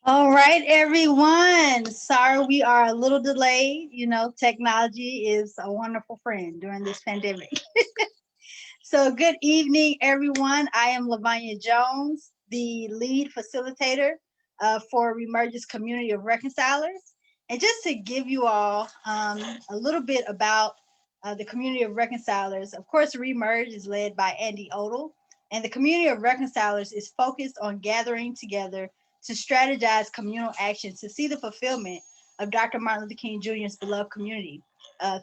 All right, everyone. Sorry we are a little delayed. You know, technology is a wonderful friend during this pandemic. So, good evening, everyone. I am Lavonya Jones, the lead facilitator for Remerge's Community of Reconcilers. And just to give you all a little bit about the Community of Reconcilers, of course, Remerge is led by Andy Odell, and the Community of Reconcilers is focused on gathering together to strategize communal action to see the fulfillment of Dr. Martin Luther King Jr.'s beloved community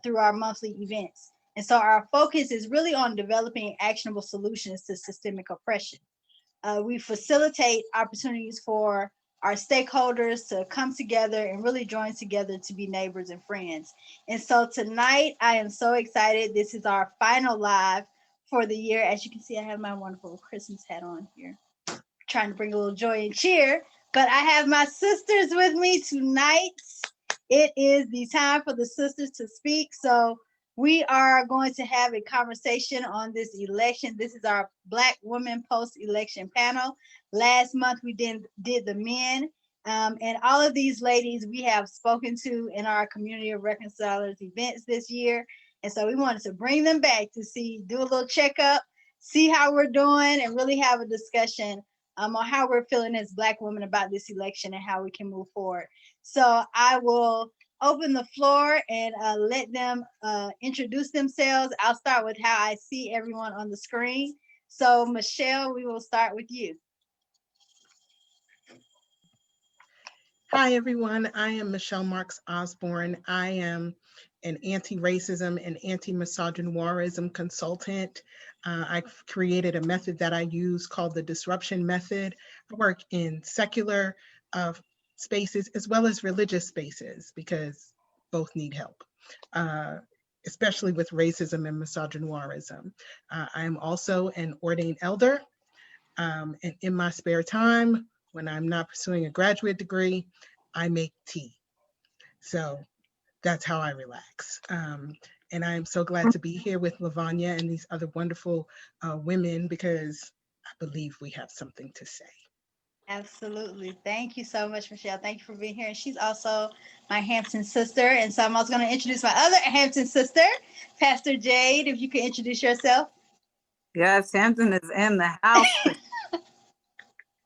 through our monthly events. And so our focus is really on developing actionable solutions to systemic oppression. We facilitate opportunities for our stakeholders to come together and really join together to be neighbors and friends. And so tonight, I am so excited. This is our final live for the year. As you can see, I have my wonderful Christmas hat on here, trying to bring a little joy and cheer. But I have my sisters with me tonight. It is the time for the sisters to speak. So we are going to have a conversation on this election. This is our Black Women Post-Election panel. Last month we did the men. And all of these ladies we have spoken to in our Community of Reconcilers events this year. And so we wanted to bring them back to do a little checkup, see how we're doing, and really have a discussion on how we're feeling as Black women about this election and how we can move forward. So I will open the floor and let them introduce themselves. I'll start with how I see everyone on the screen. So Michelle, we will start with you. Hi, everyone. I am Michelle Marks-Osborne. I am an anti-racism and anti-misogynoirism consultant. I've created a method that I use called the disruption method. I work in secular spaces as well as religious spaces because both need help, especially with racism and misogynoirism. I am also an ordained elder, and in my spare time, when I'm not pursuing a graduate degree, I make tea. So that's how I relax. And I am so glad to be here with Lavonya and these other wonderful women because I believe we have something to say. Absolutely. Thank you so much, Michelle. Thank you for being here. And she's also my Hampton sister. And so I'm also going to introduce my other Hampton sister, Pastor Jade, if you could introduce yourself. Yes, Hampton is in the house.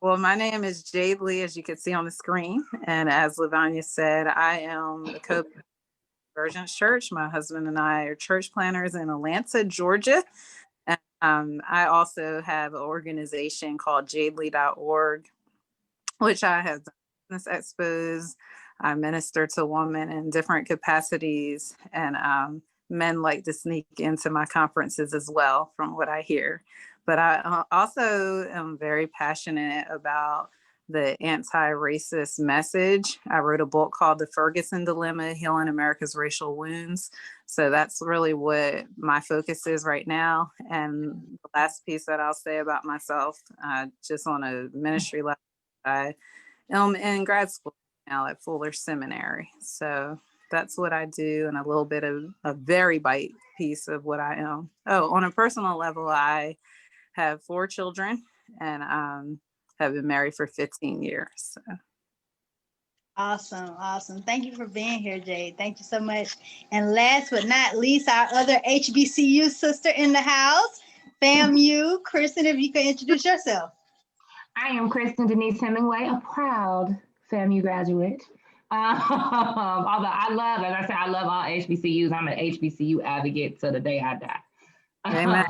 Well, my name is Jade Lade, as you can see on the screen. And as Lavonya said, I am the co-pastor of Convergence Church. My husband and I are church planners in Atlanta, Georgia. And I also have an organization called jadeley.org, which I have done business expos. I minister to women in different capacities, and men like to sneak into my conferences as well, from what I hear. But I also am very passionate about the anti-racist message. I wrote a book called The Ferguson Dilemma, Healing America's Racial Wounds. So that's really what my focus is right now. And the last piece that I'll say about myself, just on a ministry level, I am in grad school now at Fuller Seminary. So that's what I do, and a little bit of a very bite piece of what I am. Oh, on a personal level, I have 4 children and have been married for 15 years. So. Awesome. Thank you for being here, Jade. Thank you so much. And last but not least, our other HBCU sister in the house, FAMU. Kristin, if you could introduce yourself. I am Kristin Denise Hemingway, a proud FAMU graduate. Although I love all HBCUs. I'm an HBCU advocate till the day I die. Amen.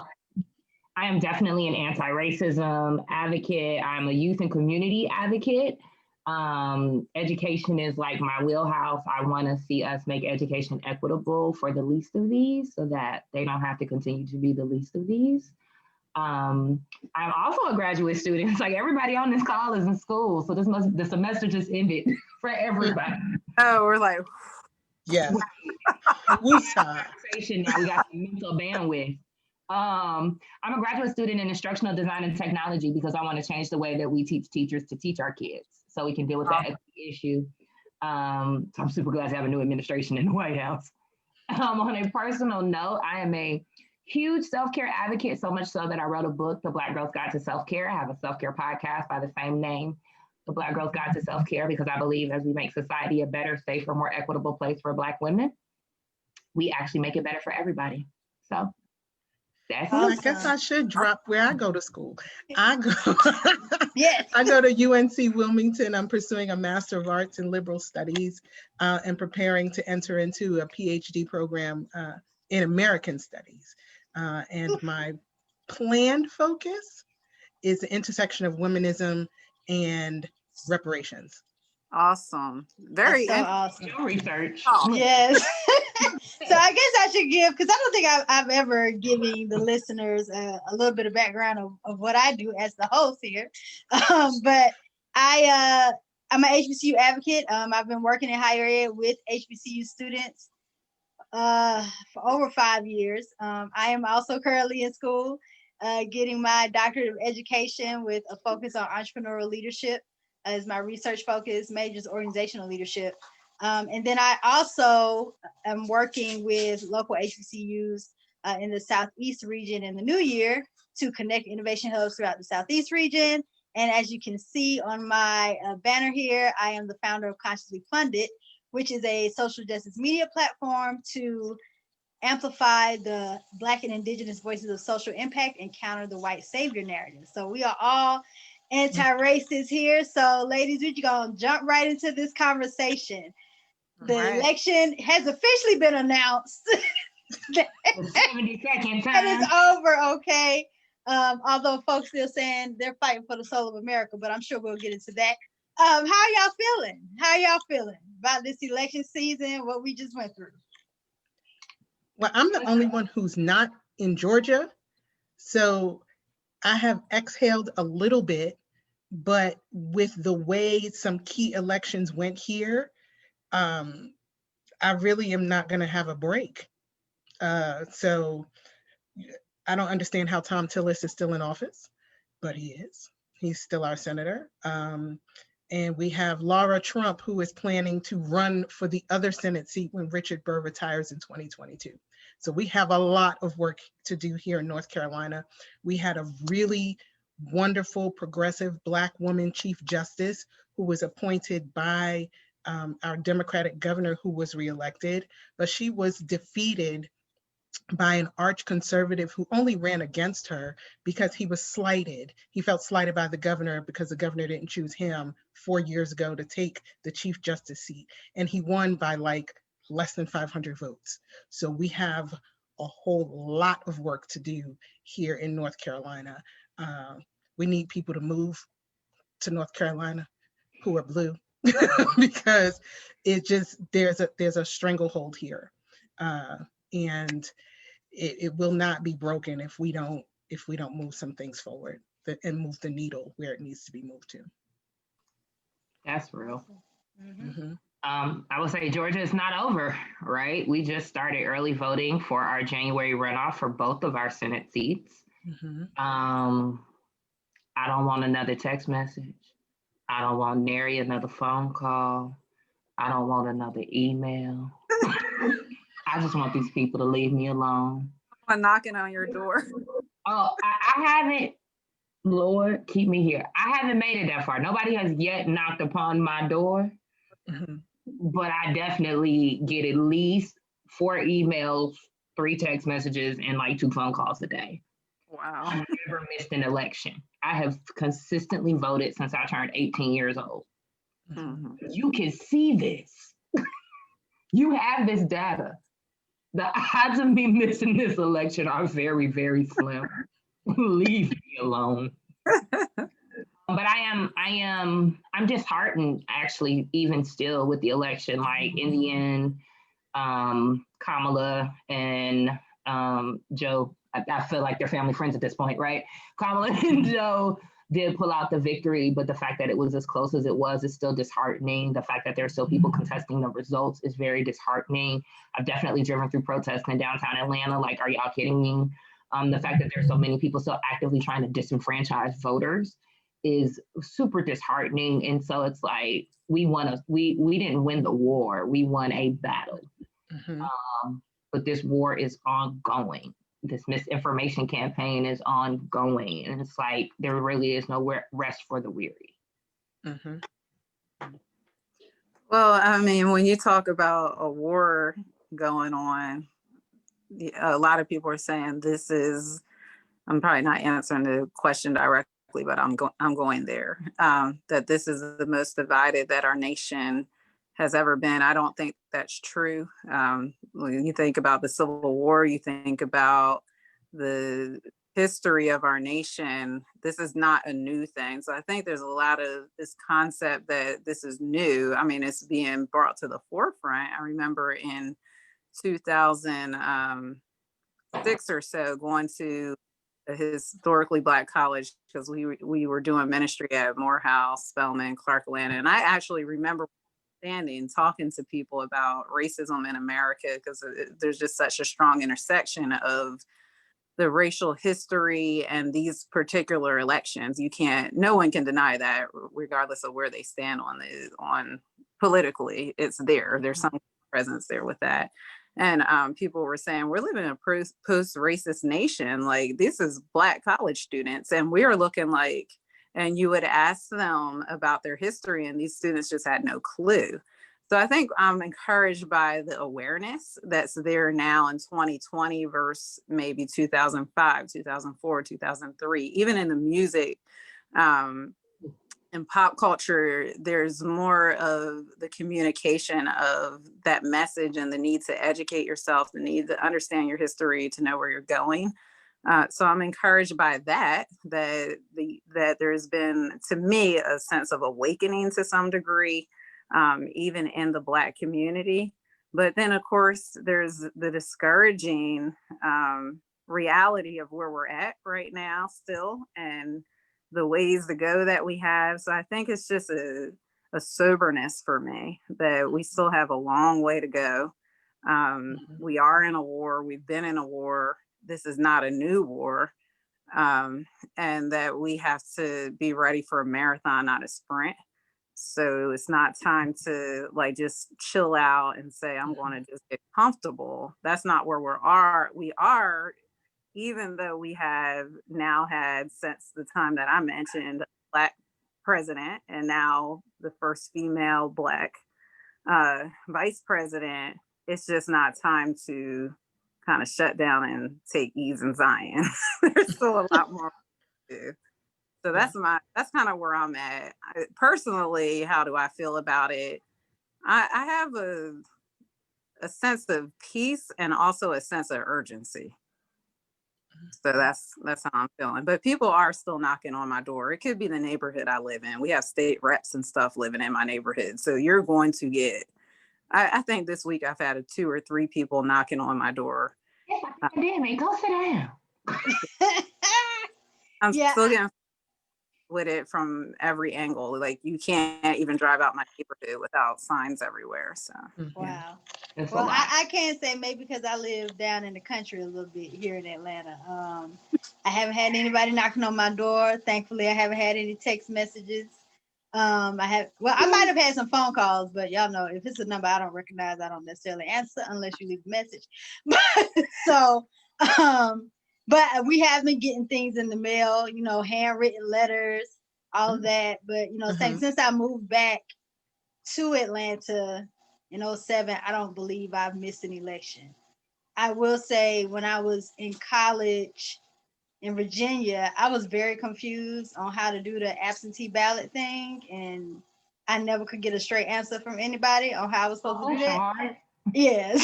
I am definitely an anti-racism advocate. I'm a youth and community advocate. Education is like my wheelhouse. I want to see us make education equitable for the least of these so that they don't have to continue to be the least of these. I'm also a graduate student. It's like everybody on this call is in school. So the semester just ended for everybody. Oh, we're like, yes. Now we got some mental bandwidth. I'm a graduate student in instructional design and technology because I want to change the way that we teach teachers to teach our kids so we can deal with that equity issue. So I'm super glad to have a new administration in the White House. On a personal note, I am a huge self-care advocate, so much so that I wrote a book, The Black Girl's Guide to Self-Care. I have a self-care podcast by the same name. the Black Girls Guide to Self-Care, because I believe as we make society a better, safer, more equitable place for Black women, we actually make it better for everybody. So that's Well, I Awesome. guess I should drop where I go to school. I go, Yes. I go to UNC Wilmington. I'm pursuing a Master of Arts in Liberal Studies and preparing to enter into a PhD program in American Studies. And my planned focus is the intersection of womanism and reparations. Awesome. That's Very so interesting. awesome. your research. Oh, Yes. So I guess I should give, because I don't think I've ever given the listeners a little bit of background of what I do as the host here. But I'm an HBCU advocate. I've been working in higher ed with HBCU students for over 5 years. I am also currently in school getting my doctorate of education with a focus on entrepreneurial leadership as my research focus, majors organizational leadership. And then I also am working with local HBCUs in the Southeast region in the new year to connect innovation hubs throughout the Southeast region. And as you can see on my banner here, I am the founder of Consciously Funded, which is a social justice media platform to amplify the Black and Indigenous voices of social impact and counter the white savior narrative. So we are all anti-racist here. So ladies, we're gonna jump right into this conversation. The right. election has officially been announced. The 72nd That is time. over, okay? Although folks still saying they're fighting for the soul of America, but I'm sure we'll get into that. How y'all feeling? How y'all feeling about this election season, what we just went through? Well, I'm the only one who's not in Georgia, so I have exhaled a little bit, but with the way some key elections went here, I really am not going to have a break. So I don't understand how Tom Tillis is still in office, but he is. He's still our senator. And we have Laura Trump, who is planning to run for the other Senate seat when Richard Burr retires in 2022. So we have a lot of work to do here in North Carolina. We had a really wonderful, progressive Black woman Chief Justice who was appointed by our Democratic governor who was reelected, but she was defeated by an arch conservative who only ran against her because he was slighted. He felt slighted by the governor because the governor didn't choose him 4 years ago to take the Chief Justice seat. And he won by like less than 500 votes. So we have a whole lot of work to do here in North Carolina. We need people to move to North Carolina who are blue because it just, there's a stranglehold here. And it will not be broken if we don't move some things forward and move the needle where it needs to be moved to. That's real. Mm-hmm. I would say Georgia is not over, right? We just started early voting for our January runoff for both of our Senate seats. Mm-hmm. I don't want another text message. I don't want nary another phone call. I don't want another email. I just want these people to leave me alone. I'm knocking on your door. Oh, I haven't, Lord, keep me here. I haven't made it that far. Nobody has yet knocked upon my door, Mm-hmm. but I definitely get at least 4 emails, 3 text messages, and like 2 phone calls a day. Wow. I've never missed an election. I have consistently voted since I turned 18 years old. Mm-hmm. You can see this. You have this data. The odds of me missing this election are very, very slim. Leave me alone. But I'm disheartened actually, even still with the election. Like in the end, Kamala and Joe, I feel like they're family friends at this point, right? Kamala and Joe did pull out the victory, but the fact that it was as close as it was is still disheartening. The fact that there are still people contesting the results is very disheartening. I've definitely driven through protests in downtown Atlanta. Like, are y'all kidding me? The fact that there's so many people still actively trying to disenfranchise voters is super disheartening. And so it's like, we didn't win the war, we won a battle. Mm-hmm. But this war is ongoing. This misinformation campaign is ongoing. And it's like, there really is no rest for the weary. Mhm. Well, I mean, when you talk about a war going on, a lot of people are saying this is, I'm probably not answering the question directly, but I'm going there. That this is the most divided that our nation has ever been. I don't think that's true. When you think about the Civil War, you think about the history of our nation, this is not a new thing. So I think there's a lot of this concept that this is new. I mean, it's being brought to the forefront. I remember in 2006 or so going to a historically Black college because we were doing ministry at Morehouse, Spelman, Clark Atlanta, and I actually remember standing talking to people about racism in America because there's just such a strong intersection of the racial history and these particular elections. No one can deny that, regardless of where they stand on politically. It's there. There's some presence there with that. And people were saying we're living in a post-racist nation. Like, this is Black college students, and we are looking like. And you would ask them about their history, and these students just had no clue. So I think I'm encouraged by the awareness that's there now in 2020 versus maybe 2005, 2004, 2003. Even in the music and pop culture, there's more of the communication of that message and the need to educate yourself, the need to understand your history, to know where you're going. So I'm encouraged by that there's been, to me, a sense of awakening to some degree, even in the Black community. But then, of course, there's the discouraging reality of where we're at right now still, and the ways to go that we have. So I think it's just a soberness for me that we still have a long way to go. We are in a war. We've been in a war. This is not a new war. And that we have to be ready for a marathon, not a sprint. So it's not time to like just chill out and say, I'm going to just get comfortable. That's not where we are, even though we have now had, since the time that I mentioned, a Black president and now the first female Black vice president. It's just not time to kind of shut down and take ease in Zion. There's still a lot more to do. So that's kind of where I'm at. Personally, how do I feel about it? I have a sense of peace and also a sense of urgency. So that's how I'm feeling. But people are still knocking on my door. It could be the neighborhood I live in. We have state reps and stuff living in my neighborhood. So you're going to get, I think this week I've had 2 or 3 people knocking on my door. It's a pandemic. Go sit down. I'm still getting with it from every angle. Like, you can't even drive out my neighborhood without signs everywhere. So Wow. It's Well, I can't say maybe because I live down in the country a little bit here in Atlanta. I haven't had anybody knocking on my door. Thankfully, I haven't had any text messages. I might have had some phone calls, but y'all know if it's a number I don't recognize, I don't necessarily answer unless you leave a message. But we have been getting things in the mail, handwritten letters, all of that. But since I moved back to Atlanta in 2007, I don't believe I've missed an election. I will say when I was in college in Virginia, I was very confused on how to do the absentee ballot thing, and I never could get a straight answer from anybody on how I was supposed to do that. Yeah.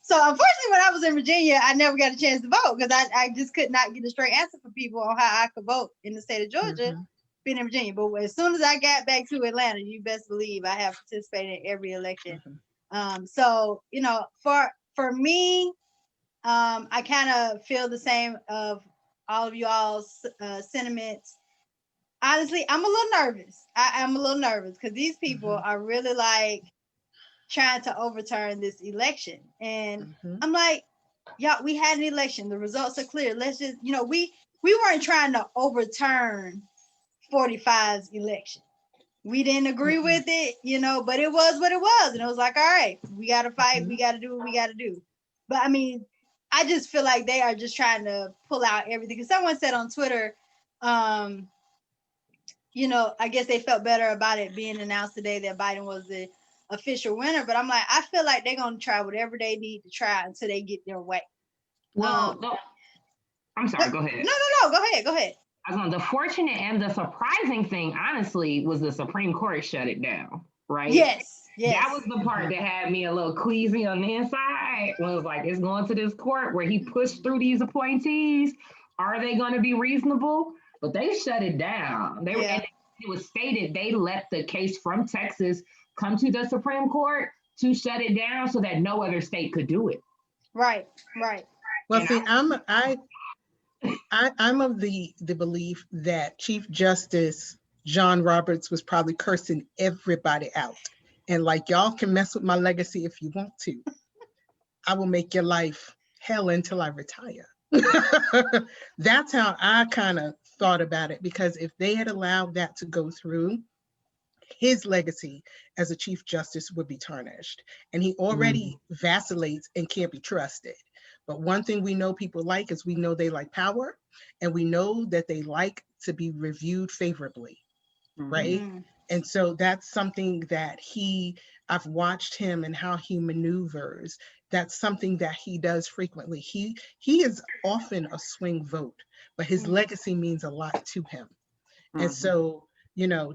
So unfortunately, when I was in Virginia, I never got a chance to vote because I just could not get a straight answer from people on how I could vote in the state of Georgia, being in Virginia. But as soon as I got back to Atlanta, you best believe I have participated in every election. So for me, I kind of feel the same of all of you all's sentiments. Honestly, I'm a little nervous. I'm a little nervous because these people are really like trying to overturn this election. And I'm like, y'all, we had an election. The results are clear. Let's just, we weren't trying to overturn 45's election. We didn't agree with it, but it was what it was. And it was like, all right, we got to fight. We got to do what we got to do. But I mean, I just feel like they are just trying to pull out everything. Because someone said on Twitter, I guess they felt better about it being announced today that Biden was the official winner. But I'm like, I feel like they're going to try whatever they need to try until they get their way. Well, I'm sorry, go ahead. No, go ahead. The fortunate and the surprising thing, honestly, was the Supreme Court shut it down, right? Yes. That was the part that had me a little queasy on the inside. When it was like, it's going to this court where he pushed through these appointees. Are they going to be reasonable? But they shut it down. And it was stated they let the case from Texas come to the Supreme Court to shut it down so that no other state could do it. Right. Well, see, I'm of the belief that Chief Justice John Roberts was probably cursing everybody out. And like, y'all can mess with my legacy if you want to. I will make your life hell until I retire. That's how I kind of thought about it, because if they had allowed that to go through, his legacy as a Chief Justice would be tarnished. And he already vacillates and can't be trusted. But one thing we know people like is we know they like power, and we know that they like to be reviewed favorably, right? And so that's something that I've watched him and how he maneuvers. That's something that he does frequently. He is often a swing vote, but his legacy means a lot to him. And so,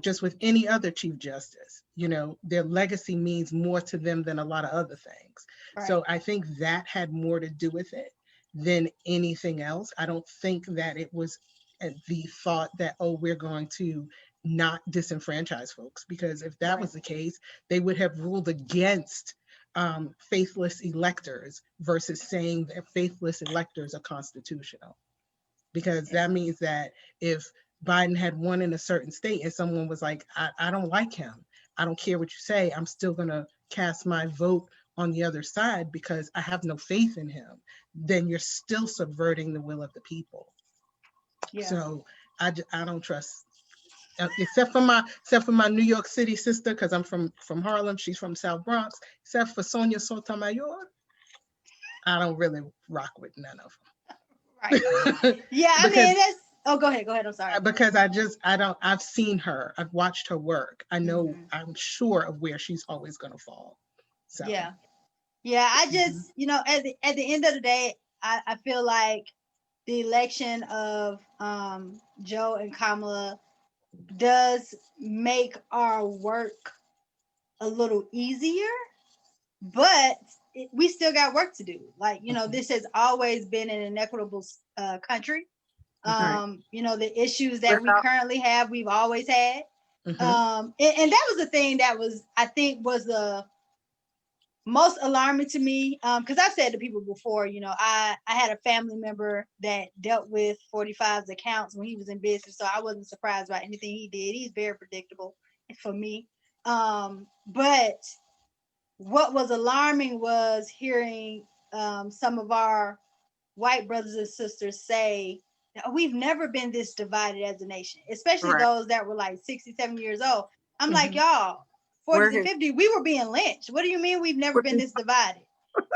just with any other Chief Justice, their legacy means more to them than a lot of other things. Right. So I think that had more to do with it than anything else. I don't think that it was the thought that, we're going to not disenfranchise folks, because if that was the case, they would have ruled against faithless electors versus saying that faithless electors are constitutional. Because that means that if Biden had won in a certain state and someone was like, I don't like him, I don't care what you say, I'm still gonna cast my vote on the other side because I have no faith in him, then you're still subverting the will of the people. Yeah. So I don't trust, except for my New York City sister, because I'm from Harlem, she's from South Bronx, except for Sonia Sotomayor, I don't really rock with none of them. Right. Yeah, I mean, that's, go ahead, I'm sorry. Because I've seen her, I've watched her work. I know, I'm sure of where she's always gonna fall. So yeah, I just, at the end of the day, I feel like the election of Joe and Kamala does make our work a little easier, but we still got work to do. Like, this has always been an inequitable country. The issues that we currently have, we've always had. And that was the thing that I think was the most alarming to me, because I've said to people before, I had a family member that dealt with 45's accounts when he was in business, so I wasn't surprised by anything he did. He's very predictable for me. But what was alarming was hearing some of our white brothers and sisters say, we've never been this divided as a nation, especially those that were like 67 years old. I'm like, y'all, 40 and 50, we were being lynched. What do you mean we've never been this divided?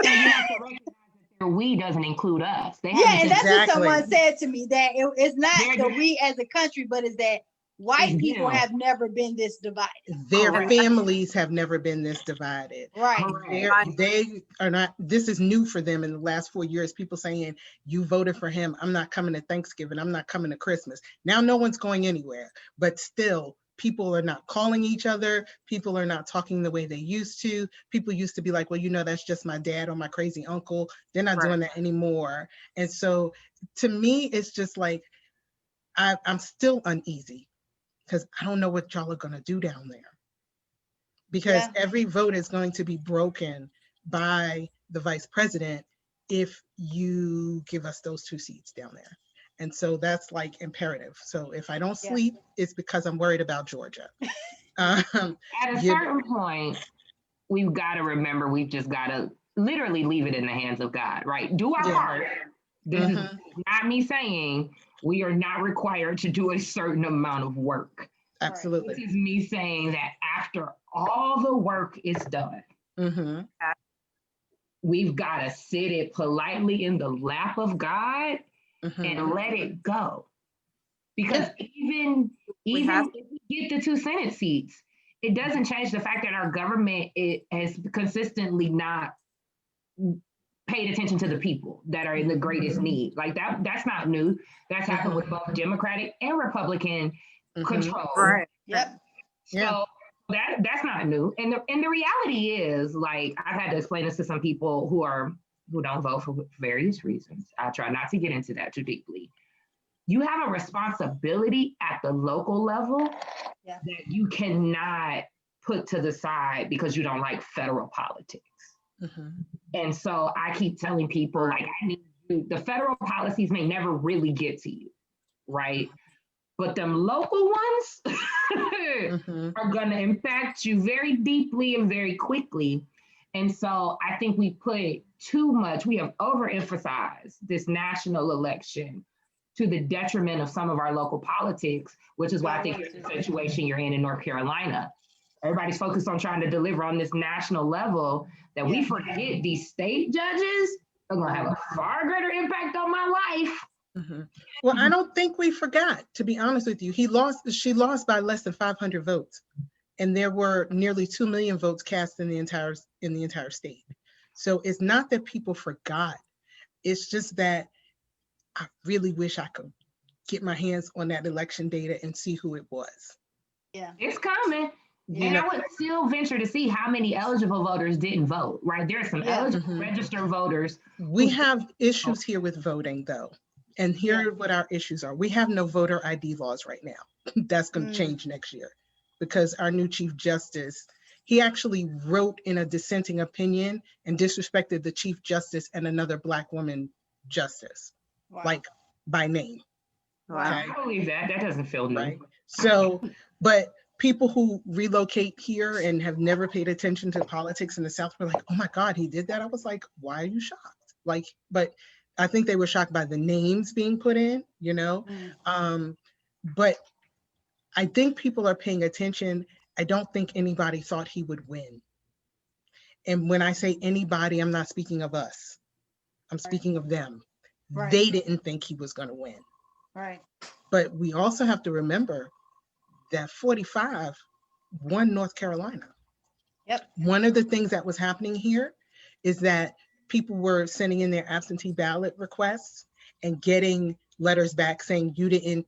So you have to recognize that their we doesn't include us. And that's what someone said to me, that it's not the we as a country, but it's that white people have never been this divided. Their families have never been this divided. Right. They are not, this is new for them in the last 4 years. People saying, you voted for him, I'm not coming to Thanksgiving, I'm not coming to Christmas. Now no one's going anywhere, but still, people are not calling each other. People are not talking the way they used to. People used to be like, well, that's just my dad or my crazy uncle. They're not doing that anymore. And so to me, it's just like, I'm still uneasy because I don't know what y'all are gonna do down there. Because every vote is going to be broken by the vice president if you give us those 2 seats down there. And so that's like imperative. So if I don't sleep, it's because I'm worried about Georgia. At a certain point, we've got to remember, we've just got to literally leave it in the hands of God, right? Do our part. This is not me saying we are not required to do a certain amount of work. Absolutely. This is me saying that after all the work is done, we've got to sit it politely in the lap of God and let it go. Because even have- if we get the 2 Senate seats, it doesn't change the fact that our government has consistently not paid attention to the people that are in the greatest need. Like that's not new. That's happened with both Democratic and Republican control. Right. Yep. So that's not new. And the reality is, like, I've had to explain this to some people who don't vote for various reasons. I try not to get into that too deeply. You have a responsibility at the local level that you cannot put to the side because you don't like federal politics. And so I keep telling people, like, the federal policies may never really get to you, right? But them local ones are going to impact you very deeply and very quickly. And so I think we have overemphasized this national election to the detriment of some of our local politics, which is why I think it's the situation you're in North Carolina. Everybody's focused on trying to deliver on this national level that we forget these state judges are going to have a far greater impact on my life. Well, I don't think we forgot, to be honest with you. She lost by less than 500 votes. And there were nearly 2 million votes cast in the entire state. So it's not that people forgot. It's just that I really wish I could get my hands on that election data and see who it was. Yeah. It's coming. And I would still venture to see how many eligible voters didn't vote, right? There's some eligible registered voters. We have issues here with voting, though. And here are what our issues are. We have no voter ID laws right now. That's going to change next year because our new Chief Justice, he actually wrote in a dissenting opinion and disrespected the Chief Justice and another Black woman justice, like by name. Wow. I believe that. That doesn't feel new. Right. So, but people who relocate here and have never paid attention to politics in the South were like, oh my God, he did that. I was like, why are you shocked? Like, but I think they were shocked by the names being put in, you know? But I think people are paying attention. I don't think anybody thought he would win. And when I say anybody, I'm not speaking of us. I'm speaking of them. They didn't think he was going to win. Right. But we also have to remember that 45 won North Carolina. Yep. One of the things that was happening here is that people were sending in their absentee ballot requests and getting letters back saying you didn't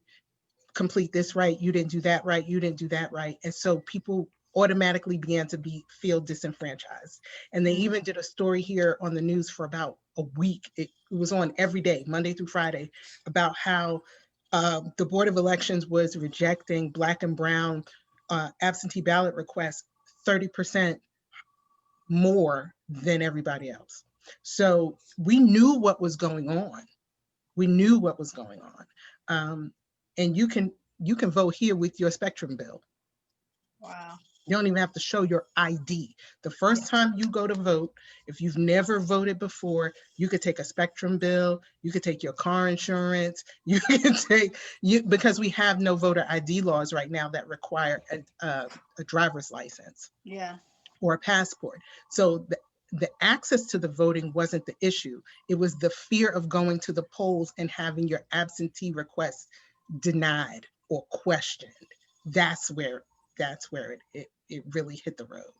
complete this right, you didn't do that right, you didn't do that right. And so people automatically began to feel disenfranchised. And they even did a story here on the news for about a week. It was on every day, Monday through Friday, about how the Board of Elections was rejecting Black and Brown absentee ballot requests 30% more than everybody else. So we knew what was going on. We knew what was going on. And you can vote here with your Spectrum bill. Wow. You don't even have to show your ID. The first time you go to vote, if you've never voted before, you could take a Spectrum bill, you could take your car insurance, you can take, because we have no voter ID laws right now that require a driver's license or a passport. So the access to the voting wasn't the issue. It was the fear of going to the polls and having your absentee requests denied or questioned. That's where it really hit the road.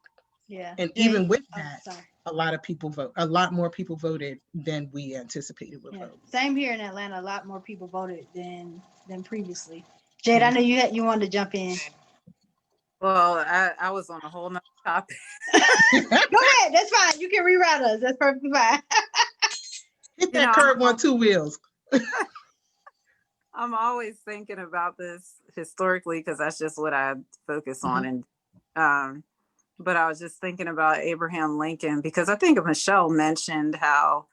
Yeah. And even with that, a lot more people voted than we anticipated would vote. Same here in Atlanta. A lot more people voted than previously. Jade, I know you wanted to jump in. Well, I was on a whole nother topic. Go ahead. That's fine. You can reroute us. That's perfectly fine. Hit that curb on 2 wheels. I'm always thinking about this historically because that's just what I focus on. And but I was just thinking about Abraham Lincoln because I think Michelle mentioned how,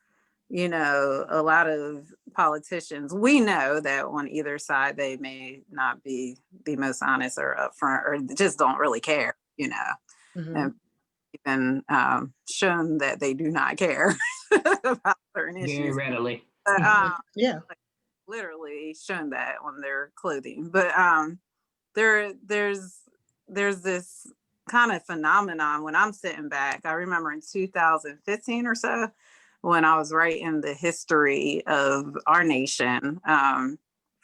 you know, a lot of politicians, we know that on either side, they may not be the most honest or upfront or just don't really care, you know, and even shown that they do not care about certain issues. Very readily. But, yeah. Like, literally shown that on their clothing. But there's this kind of phenomenon when I'm sitting back. I remember in 2015 or so, when I was writing the history of our nation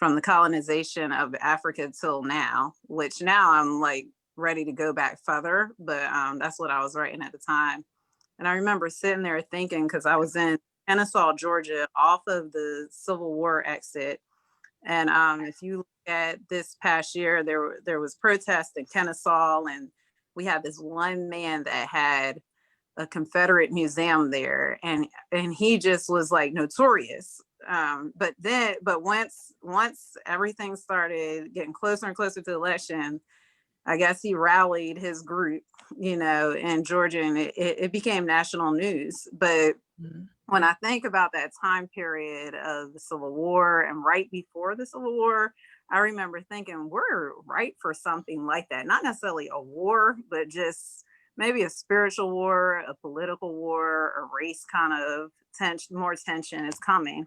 from the colonization of Africa till now, which now I'm like ready to go back further, but that's what I was writing at the time. And I remember sitting there thinking, because I was in Kennesaw, Georgia, off of the Civil War exit. And if you look at this past year, there was protests in Kennesaw, and we had this one man that had a Confederate museum there, and he just was like notorious. But once everything started getting closer and closer to the election, I guess he rallied his group, in Georgia, and it became national news. But when I think about that time period of the Civil War and right before the Civil War, I remember thinking we're ripe for something like that. Not necessarily a war, but just maybe a spiritual war, a political war, a race kind of more tension is coming.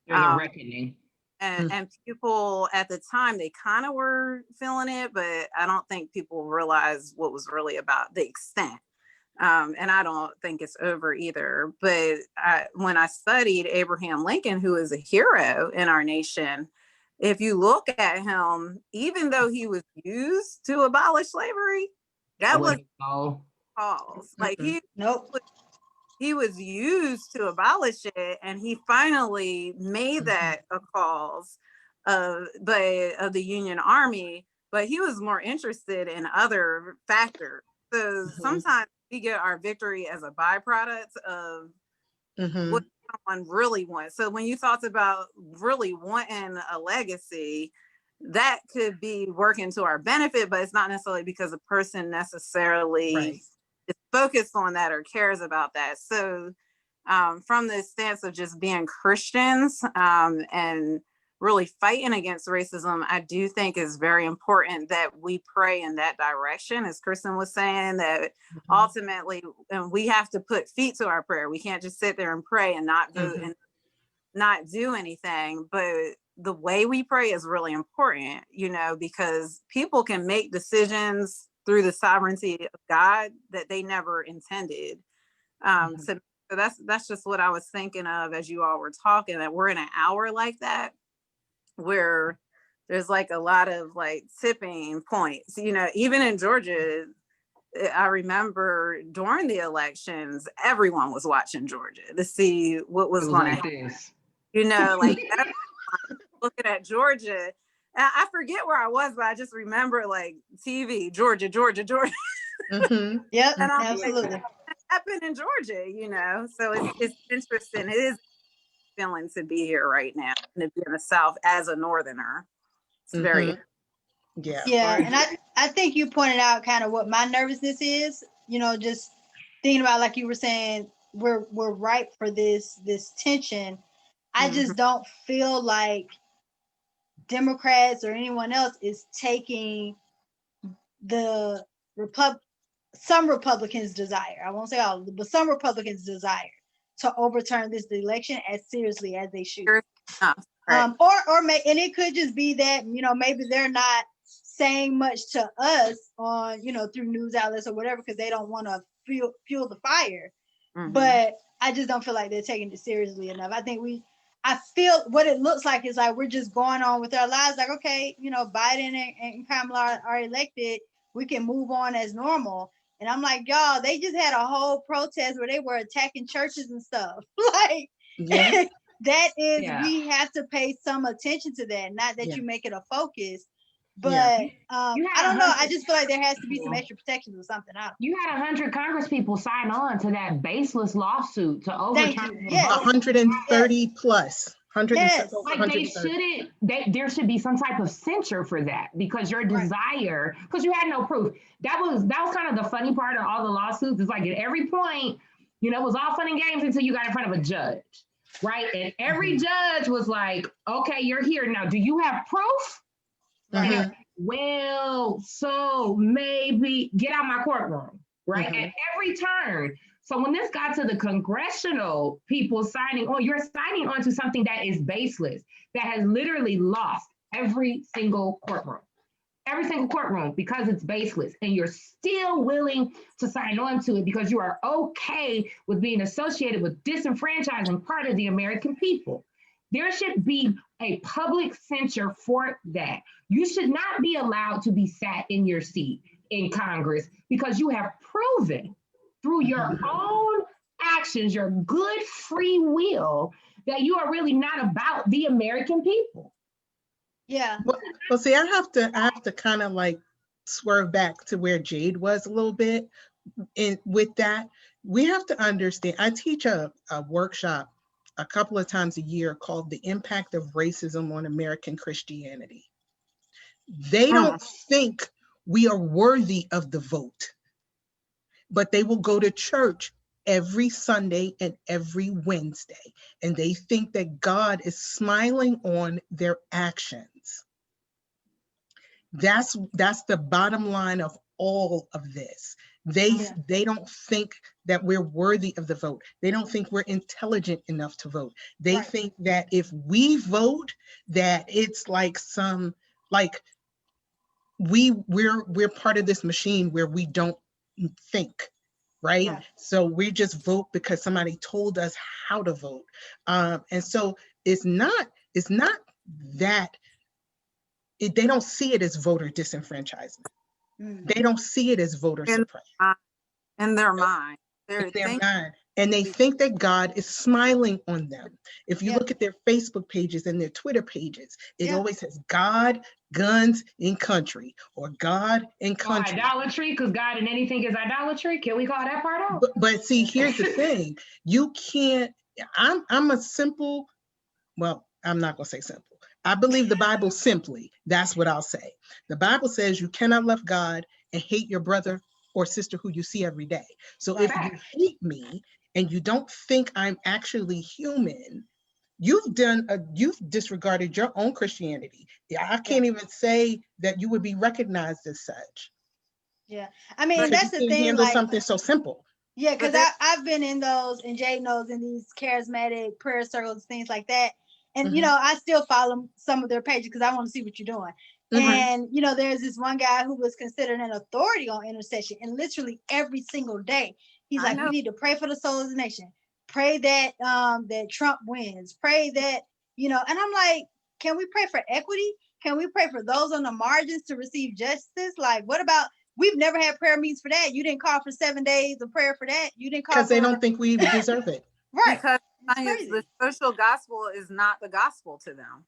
There's a reckoning. And people at the time, they kind of were feeling it, but I don't think people realized what was really about the extent. And I don't think it's over either. But when I studied Abraham Lincoln, who is a hero in our nation, if you look at him, even though he was used to abolish slavery, that was cause. Like he was used to abolish it, and he finally made that a cause of the Union Army. But he was more interested in other factors. So sometimes we get our victory as a byproduct of what someone really wants. So when you talked about really wanting a legacy, that could be working to our benefit, but it's not necessarily because a person necessarily is focused on that or cares about that. So from the stance of just being Christians and really fighting against racism, I do think is very important that we pray in that direction, as Kristin was saying, that ultimately, and we have to put feet to our prayer. We can't just sit there and pray and not vote and not do anything. But the way we pray is really important, because people can make decisions through the sovereignty of God that they never intended. So that's just what I was thinking of as you all were talking, that we're in an hour like that, where there's like a lot of like tipping points, even in Georgia. I remember during the elections, everyone was watching Georgia to see what was going to happen. Like everyone looking at Georgia. And I forget where I was, but I just remember like TV, Georgia. Yep, absolutely. Like, what happened in Georgia, So it's interesting. It is feeling to be here right now and to be in the South as a Northerner. It's very and I think you pointed out kind of what my nervousness is, just thinking about, like you were saying, we're ripe for this tension. I just don't feel like Democrats or anyone else is taking the some Republicans' desire, I won't say all, but some Republicans' desire to overturn this election as seriously as they should. Right. And it could just be that, maybe they're not saying much to us on, through news outlets or whatever, because they don't want to fuel the fire. But I just don't feel like they're taking it seriously enough. I feel what it looks like is like we're just going on with our lives. Like, okay, Biden and Kamala are elected. We can move on as normal. And I'm like, y'all, they just had a whole protest where they were attacking churches and stuff. Like, that is, we have to pay some attention to that. Not that you make it a focus, but I don't know. I just feel like there has to be some extra protections or something. You had 100 Congress people sign on to that baseless lawsuit to overturn 130 plus. Like they shouldn't. There should be some type of censure for that, because your desire, because you had no proof. That was kind of the funny part of all the lawsuits. It's like at every point, it was all fun and games until you got in front of a judge, right? And every judge was like, "Okay, you're here now. Do you have proof?" And well, so maybe get out my courtroom, right? At every turn. So when this got to the congressional people signing on, you're signing on to something that is baseless, that has literally lost every single courtroom, because it's baseless. And you're still willing to sign on to it because you are okay with being associated with disenfranchising part of the American people. There should be a public censure for that. You should not be allowed to be sat in your seat in Congress because you have proven through your own actions, your good free will, that you are really not about the American people. Yeah. Well, see, I have to kind of like swerve back to where Jade was a little bit. And with that, we have to understand, I teach a workshop a couple of times a year called The Impact of Racism on American Christianity. They don't think we are worthy of the vote, but they will go to church every Sunday and every Wednesday, and they think that God is smiling on their actions. That's the bottom line of all of this. They don't think that we're worthy of the vote. They don't think we're intelligent enough to vote. They think that if we vote, that it's like some, like we're part of this machine where we don't think, right? Yeah. So we just vote because somebody told us how to vote. And so it's not that they don't see it as voter disenfranchisement. They don't see it as voter suppression. In their mind. And they think that God is smiling on them. If you look at their Facebook pages and their Twitter pages, it always says God, guns, and country, or God and country. Idolatry, because God and anything is idolatry. Can we call that part out? But see, here's the thing. You can't, I'm a simple, well, I'm not gonna say simple. I believe the Bible simply. That's what I'll say. The Bible says you cannot love God and hate your brother or sister who you see every day. So if you hate me and you don't think I'm actually human, you've disregarded your own Christianity. I can't even say that you would be recognized as such. Yeah, I mean, that's the thing. Handle something so simple. Yeah, because I've been in those, and Jay knows, in these charismatic prayer circles, things like that. And, you know, I still follow some of their pages because I want to see what you're doing. And, you know, there's this one guy who was considered an authority on intercession, and literally every single day, he's like, we need to pray for the soul of the nation. Pray that that Trump wins. Pray that, you know, and I'm like, can we pray for equity? Can we pray for those on the margins to receive justice? Like, what about, we've never had prayer meetings for that. You didn't call for 7 days of prayer for that. You didn't call because they don't think we deserve it. Right. Because the social gospel is not the gospel to them.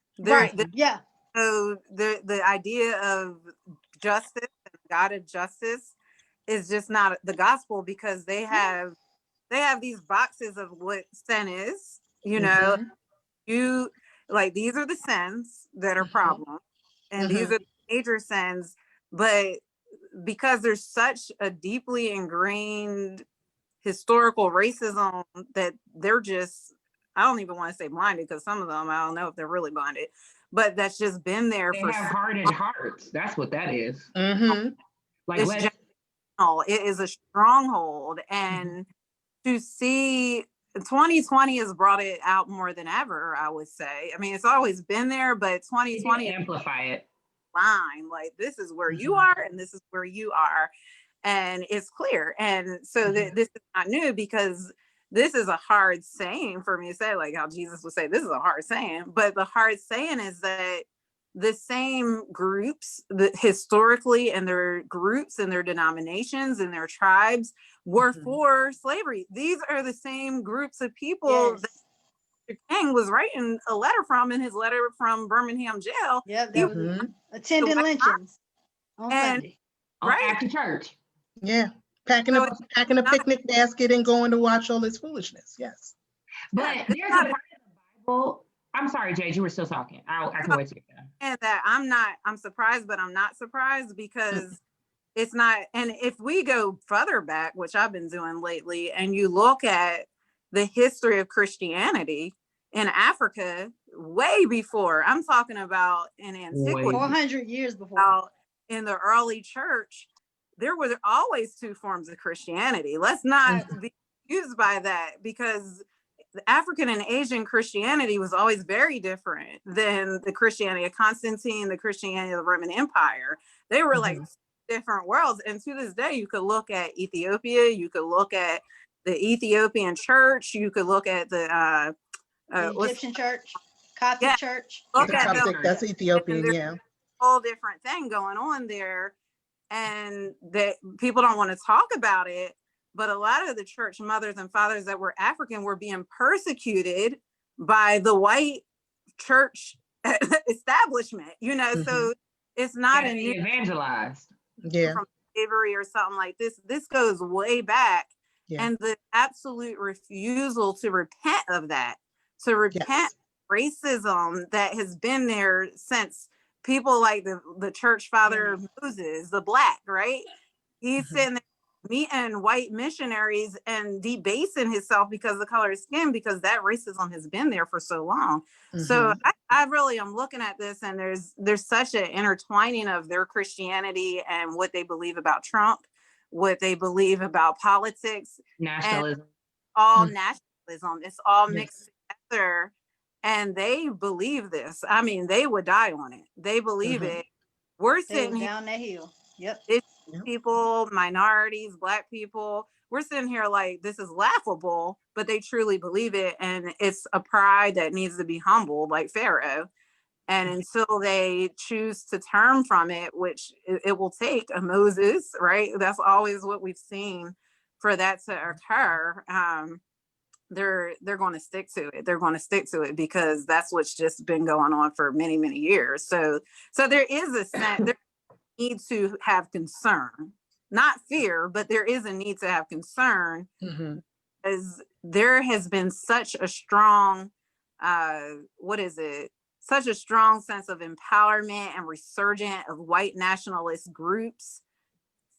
So the idea of justice and God of justice is just not the gospel, because they have these boxes of what sin is, you know, you like, these are the sins that are problems, and these are the major sins, but because there's such a deeply ingrained historical racism that they're just, I don't even want to say blinded, because some of them, I don't know if they're really blinded, but that's just been there. They have hardened hearts. That's what that is. Like, it is a stronghold, and to see 2020 has brought it out more than ever, I would say. I mean, it's always been there, but 2020 amplify it. Line, like, this is where you are and this is where you are, and it's clear. And so this is not new, because this is a hard saying for me to say, like how Jesus would say, this is a hard saying, but the hard saying is that the same groups that historically, and their groups and their denominations and their tribes were for slavery. These are the same groups of people that Dr. King was writing a letter from in his letter from Birmingham jail. Yep, that was attending lynchings on Sunday. After church. Yeah, packing a picnic basket and going to watch all this foolishness. Yes. But there's a part of the Bible. I'm sorry, Jade, you were still talking. I can wait to get done. And that I'm surprised, but I'm not surprised, because it's not. And if we go further back, which I've been doing lately, and you look at the history of Christianity in Africa, way before, I'm talking about in antiquity, 400 years before, in the early church, there were always two forms of Christianity. Let's not be confused by that, because the African and Asian Christianity was always very different than the Christianity of Constantine, the Christianity of the Roman Empire. They were like different worlds. And to this day, you could look at Ethiopia, you could look at the Ethiopian church, you could look at the Egyptian church. Coptic Yeah. church. Look The at them. Coptic, that's Ethiopian, there's yeah. a whole different thing going on there, and that people don't want to talk about it. But a lot of the church mothers and fathers that were African were being persecuted by the white church establishment, you know. So it's not a new evangelized. from slavery or something like this. This goes way back. And the absolute refusal to repent of that, to repent racism that has been there since people like the church father Moses, the Black, right? He's sitting there meeting white missionaries and debasing himself because of the color of skin, because that racism has been there for so long. So I really am looking at this, and there's such an intertwining of their Christianity and what they believe about Trump, what they believe about politics, nationalism, and all nationalism. It's all mixed together, and they believe this. I mean, they would die on it. They believe it. We're sitting here down that hill. Yep. It's people, minorities, Black people. We're sitting here like this is laughable, but they truly believe it, and it's a pride that needs to be humbled, like Pharaoh. And until they choose to turn from it, which it will take a Moses, right? That's always what we've seen for that to occur. They're going to stick to it. They're going to stick to it because that's what's just been going on for many, many years. So there is a sense, there need to have concern, not fear, but there is a need to have concern, as there has been such a strong, such a strong sense of empowerment and resurgence of white nationalist groups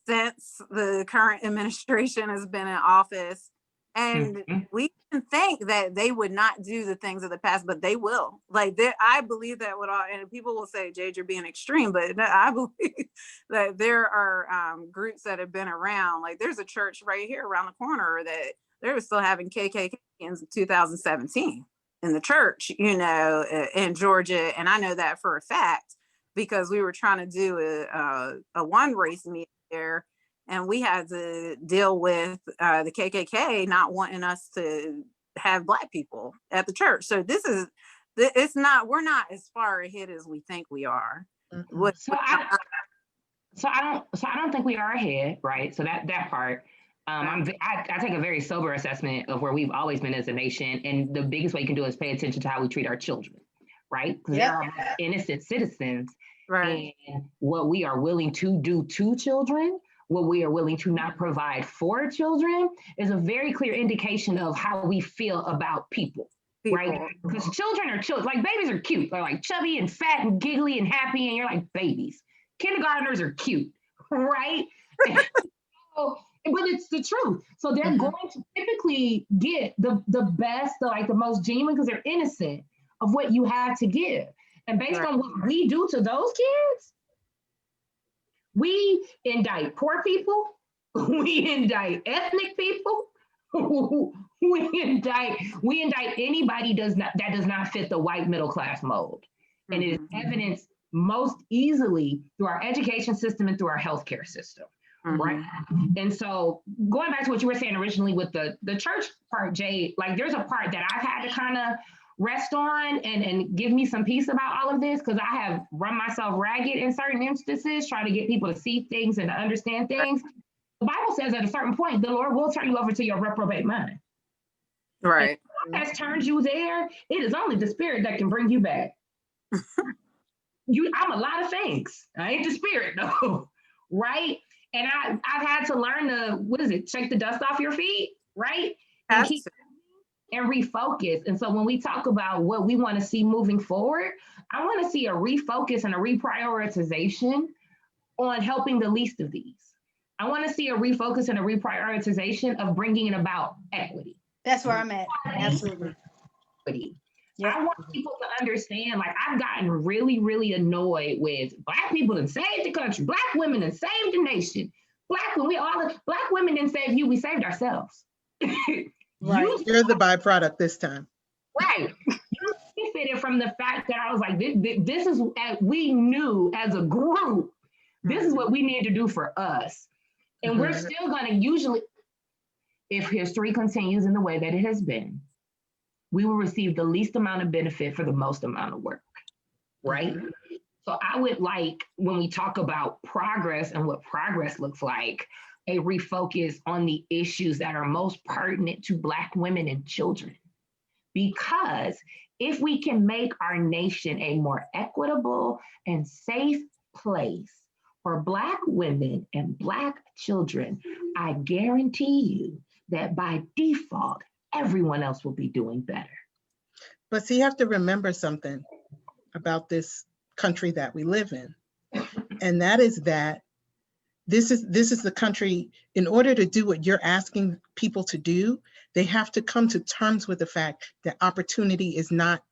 since the current administration has been in office. And we can think that they would not do the things of the past, but they will. Like, I believe that with all, and people will say, Jade, you're being extreme, but I believe that there are groups that have been around. Like, there's a church right here around the corner that they were still having KKK in 2017 in the church, you know, in Georgia. And I know that for a fact because we were trying to do a one race meeting there. And we had to deal with the KKK not wanting us to have Black people at the church. So we're not as far ahead as we think we are. So I don't think we are ahead, right? So that part, I take a very sober assessment of where we've always been as a nation. And the biggest way you can do is pay attention to how we treat our children, right? Because they are innocent citizens. Right. And what we are willing to do to children, what we are willing to not provide for children, is a very clear indication of how we feel about people. Right? Because children are children. Like, babies are cute. They're like chubby and fat and giggly and happy, and you're like, babies. Kindergartners are cute, right? But it's the truth. So they're going to typically get the best, the most genuine, because they're innocent of what you have to give. And based on what we do to those kids, we indict poor people, we indict ethnic people, we indict anybody that does not fit the white middle class mold. And it is evidenced most easily through our education system and through our healthcare system. Right. And so going back to what you were saying originally with the church part, Jade, like, there's a part that I've had to kind of rest on and give me some peace about all of this, because I have run myself ragged in certain instances trying to get people to see things and to understand things. The Bible says at a certain point, the Lord will turn you over to your reprobate mind. Right. And if has turned you there, it is only the Spirit that can bring you back. I'm a lot of things. I ain't the Spirit though. Right. And I've had to learn to, shake the dust off your feet, right? And and refocus. And so when we talk about what we want to see moving forward, I want to see a refocus and a reprioritization on helping the least of these. I want to see a refocus and a reprioritization of bringing about equity. That's where I'm at. Absolutely. Equity. Yep. I want people to understand, like, I've gotten really, really annoyed with Black people that saved the country, Black women that saved the nation. Black women didn't save you, we saved ourselves. Right. You're the byproduct this time. Right. You benefited from the fact that I was like, this is, we knew as a group, this is what we need to do for us. And we're still going to usually, if history continues in the way that it has been, we will receive the least amount of benefit for the most amount of work, right? Mhm. So I would like, when we talk about progress and what progress looks like, a refocus on the issues that are most pertinent to Black women and children. Because if we can make our nation a more equitable and safe place for Black women and Black children, I guarantee you that by default, everyone else will be doing better. But see, you have to remember something about this country that we live in. And that is that this is the country, in order to do what you're asking people to do, they have to come to terms with the fact that opportunity is not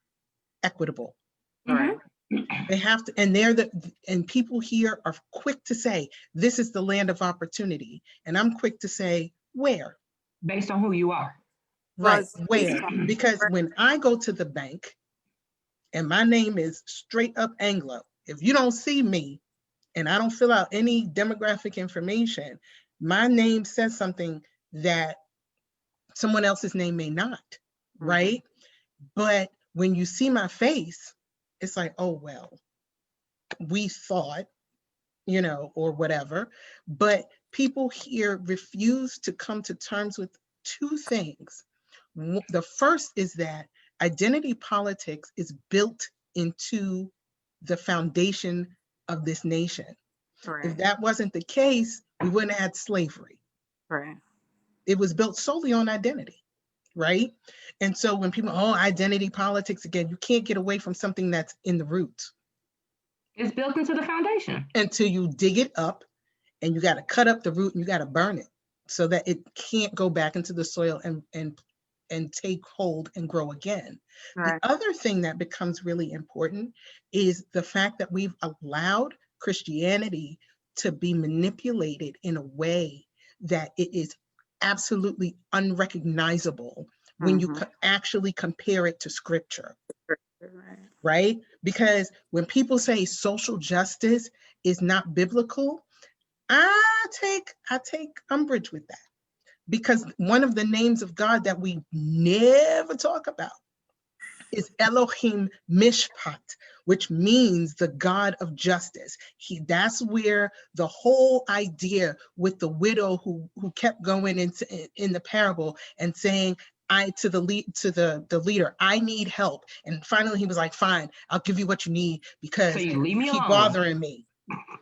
equitable. Right. They have to, and people here are quick to say, this is the land of opportunity. And I'm quick to say, where? Based on who you are. Right, Well, where? Because when I go to the bank and my name is straight up Anglo, if you don't see me and I don't fill out any demographic information, my name says something that someone else's name may not, right? But when you see my face, it's like, oh, well, we thought, or whatever. But people here refuse to come to terms with two things. The first is that identity politics is built into the foundation of this nation. Right. If that wasn't the case, we wouldn't have had slavery. Right. It was built solely on identity, right? And so when people, identity politics, again, you can't get away from something that's in the roots. It's built into the foundation. Until you dig it up, and you got to cut up the root and you got to burn it so that it can't go back into the soil and take hold and grow again. Right. The other thing that becomes really important is the fact that we've allowed Christianity to be manipulated in a way that it is absolutely unrecognizable when you actually compare it to scripture. Right? Because when people say social justice is not biblical, I take umbrage with that, because one of the names of God that we never talk about is Elohim Mishpat, which means the God of justice. That's where the whole idea with the widow who kept going in the parable and saying, to the leader, I need help. And finally he was like, fine, I'll give you what you need because So you leave me keep alone. bothering me.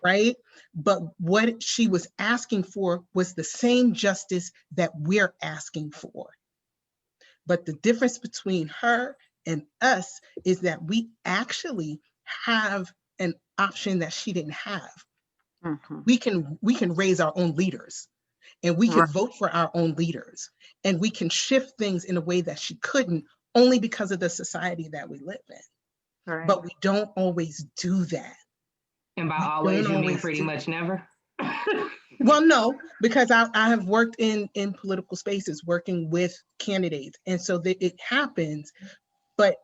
Right? But what she was asking for was the same justice that we're asking for. But the difference between her and us is that we actually have an option that she didn't have. We can raise our own leaders, and we can vote for our own leaders, and we can shift things in a way that she couldn't, only because of the society that we live in. Right. But we don't always do that. And by always, you mean pretty much never? Well, no, because I have worked in political spaces working with candidates. And so it happens, but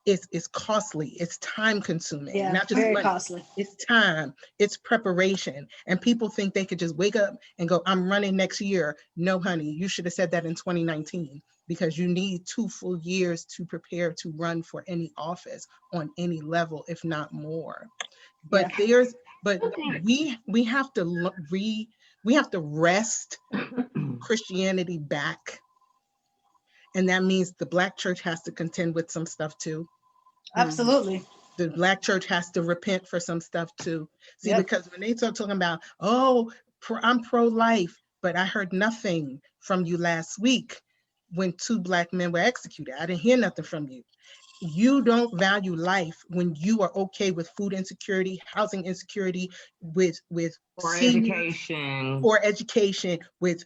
it's costly, it's time consuming, Yeah, not just very money. costly. It's time, it's preparation. And people think they could just wake up and go, I'm running next year. No, honey, you should have said that in 2019, because you need 2 full years to prepare to run for any office on any level, if not more. But we have to wrest Christianity back. And that means the Black church has to contend with some stuff too. Absolutely. The Black church has to repent for some stuff too. See, because when they start talking about, I'm pro-life, but I heard nothing from you last week when 2 Black men were executed. I didn't hear nothing from you. You don't value life when you are okay with food insecurity, housing insecurity, with education, with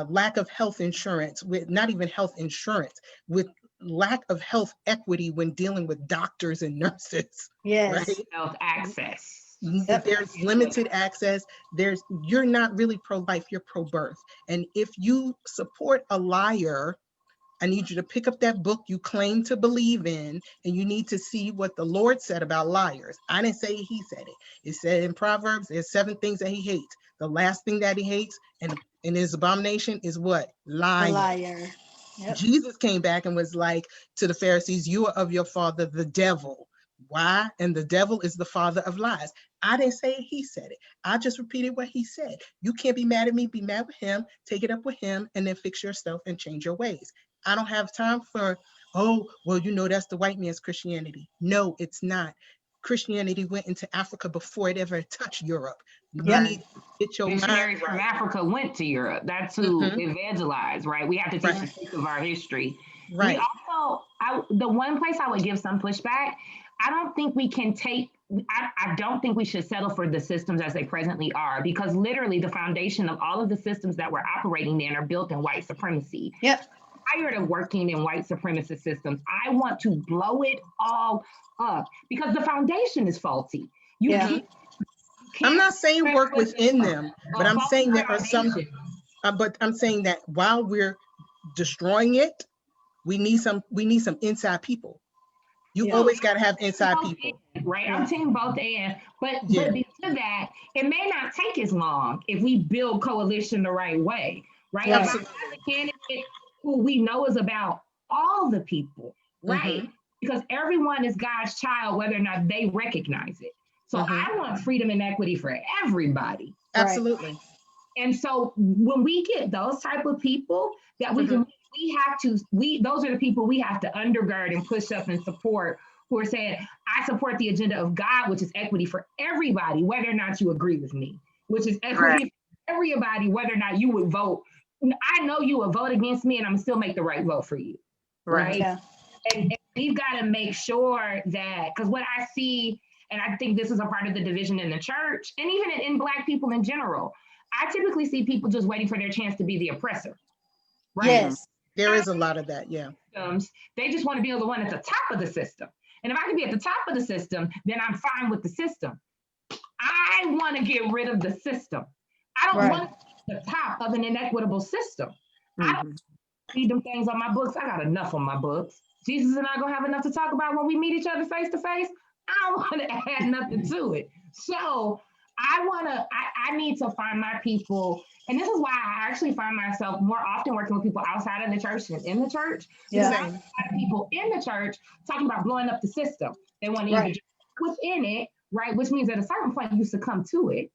lack of health insurance, with not even health insurance, with lack of health equity when dealing with doctors and nurses. Yes. Right? Health access. There's limited access. You're not really pro-life, you're pro-birth. And if you support a liar, I need you to pick up that book you claim to believe in, and you need to see what the Lord said about liars. I didn't say he said it. It said in Proverbs, there's 7 things that he hates. The last thing that he hates and in his abomination is what? Lying. A liar. Yep. Jesus came back and was like to the Pharisees, you are of your father, the devil. Why? And the devil is the father of lies. I didn't say it, he said it. I just repeated what he said. You can't be mad at me, be mad with him, take it up with him, and then fix yourself and change your ways. I don't have time for, oh, well, that's the white man's Christianity. No, it's not. Christianity went into Africa before it ever touched Europe. You need to get your Missionaries mind from right. Africa went to Europe. That's who evangelized, right? We have to teach the truth of our history. Right. We also, the one place I would give some pushback, I don't think we can take, I don't think we should settle for the systems as they presently are, because literally the foundation of all of the systems that we're operating in are built in white supremacy. Yep. I'm tired of working in white supremacist systems. I want to blow it all up because the foundation is faulty. I'm not saying work within them, but I'm saying there are some, but I'm saying that while we're destroying it, we need some inside people. You always got to have inside people. Right? I'm saying both and, but because of that, it may not take as long if we build coalition the right way, right? About a candidate who we know is about all the people, right? Because everyone is God's child, whether or not they recognize it. So I want freedom and equity for everybody. Absolutely. Right? And so when we get those type of people that we can, those are the people we have to undergird and push up and support, who are saying, I support the agenda of God, which is equity for everybody, whether or not you agree with me, which is equity for everybody, whether or not you would vote. I know you will vote against me and I'm still make the right vote for you. Right. Yeah. And we've got to make sure that, because what I see, and I think this is a part of the division in the church, and even in Black people in general, I typically see people just waiting for their chance to be the oppressor. Right? Yes. There is a lot of that, yeah. They just want to be the one at the top of the system. And if I can be at the top of the system, then I'm fine with the system. I want to get rid of the system. I don't want to be at the top of an inequitable system. I don't read them things on my books. I got enough on my books. Jesus and I gonna have enough to talk about when we meet each other face to face. I don't want to add nothing to it. So I need to find my people. And this is why I actually find myself more often working with people outside of the church than in the church. Because I find people in the church talking about blowing up the system. They want to either within it, right? Which means at a certain point you succumb to it.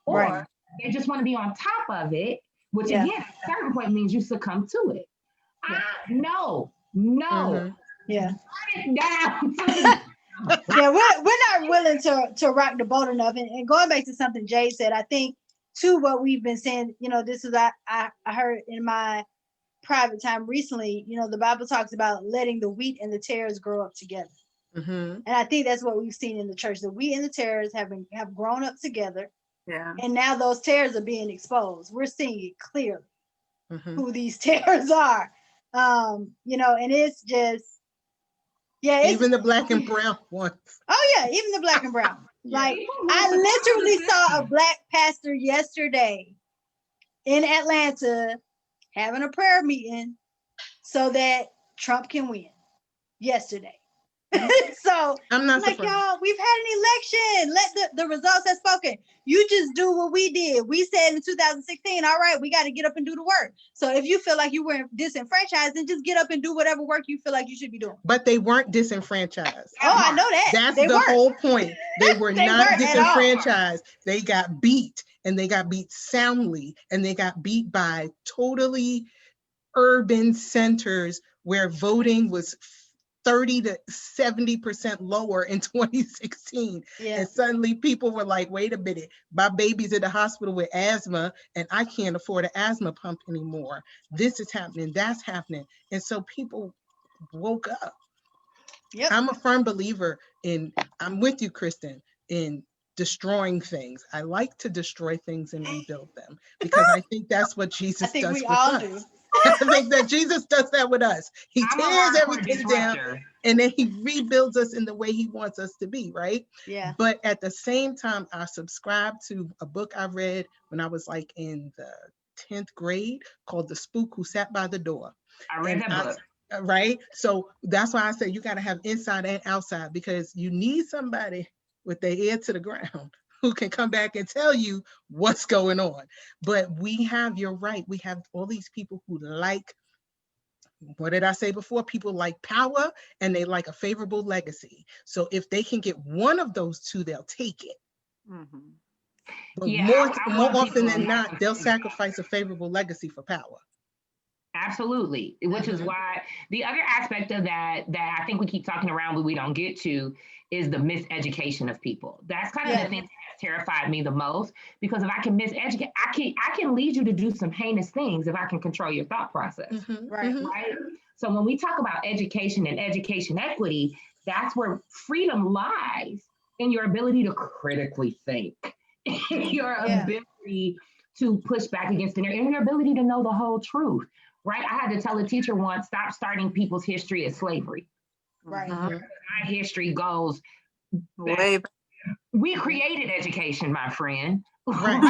Or they just want to be on top of it, which again, at a certain point means you succumb to it. No. Yeah. Put it down. Yeah, we're not willing to rock the boat enough. And going back to something Jade said, I think too what we've been saying, this is I heard in my private time recently, the Bible talks about letting the wheat and the tares grow up together. And I think that's what we've seen in the church. The wheat and the tares have grown up together. Yeah. And now those tares are being exposed. We're seeing it clearly who these tares are. And it's just even the Black and brown ones. Oh yeah, even the Black and brown. Like I literally saw a Black pastor yesterday in Atlanta having a prayer meeting so that Trump can win. Yesterday. So I'm not like, surprised. y'all, we've had an election. Let the results have spoken. You just do what we did. We said in 2016, all right, we got to get up and do the work. So if you feel like you were disenfranchised, then just get up and do whatever work you feel like you should be doing. But they weren't disenfranchised. Oh, I know that. That's the whole point. They were not disenfranchised. They got beat, and they got beat soundly, and they got beat by totally urban centers where voting was 30 to 70% lower in 2016. Yeah. And suddenly people were like, wait a minute, my baby's in the hospital with asthma and I can't afford an asthma pump anymore. This is happening, that's happening. And so people woke up. Yep. I'm a firm believer I'm with you, Kristin, in destroying things. I like to destroy things and rebuild them because I think that's what Jesus does with us. I think that Jesus does that with us. He tears everything down and then he rebuilds us in the way he wants us to be, right? Yeah. But at the same time, I subscribe to a book I read when I was like in the 10th grade called The Spook Who Sat by the Door. I read that book. Right? So that's why I say you got to have inside and outside because you need somebody with their ear to the ground who can come back and tell you what's going on. But you're right, we have all these people who like what did I say before? People like power and they like a favorable legacy. So if they can get one of those two, they'll take it. Mhm. But Yeah, more I want often people than not, not they'll to- sacrifice a favorable legacy for power. Absolutely, which is why the other aspect of that I think we keep talking around but we don't get to is the miseducation of people. That's kind of the thing that terrified me the most, because if I can miseducate, I can lead you to do some heinous things if I can control your thought process. Right. Right? So when we talk about education and education equity, that's where freedom lies, in your ability to critically think, in your ability to push back against it, and your ability to know the whole truth. Right? I had to tell a teacher once, stop starting people's history as slavery. Right. Mhm. My history goes Way back. We created education, my friend. Right.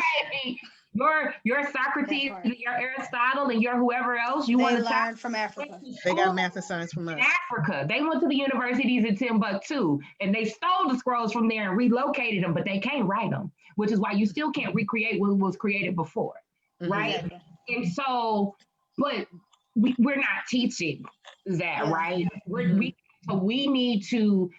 Right? Your Socrates, your Aristotle, and your whoever else you want to learn from Africa. They got math and science from us. Africa. They went to the universities in Timbuktu and they stole the scrolls from there and relocated them, but they can't write them, which is why you still can't recreate what was created before. Right? Exactly. And so, but we're not teaching that, right? So we need to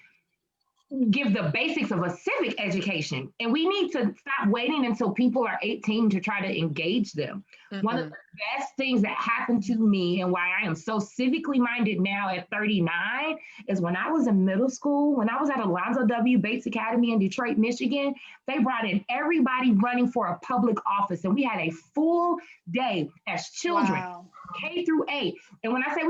give the basics of a civic education, and we need to stop waiting until people are 18 to try to engage them. One of the best things that happened to me, and why I am so civically minded now at 39, is when I was in middle school, when I was at Alonzo W. Bates Academy in Detroit, Michigan, they brought in everybody running for a public office, and we had a full day as children, K through 8. And when I say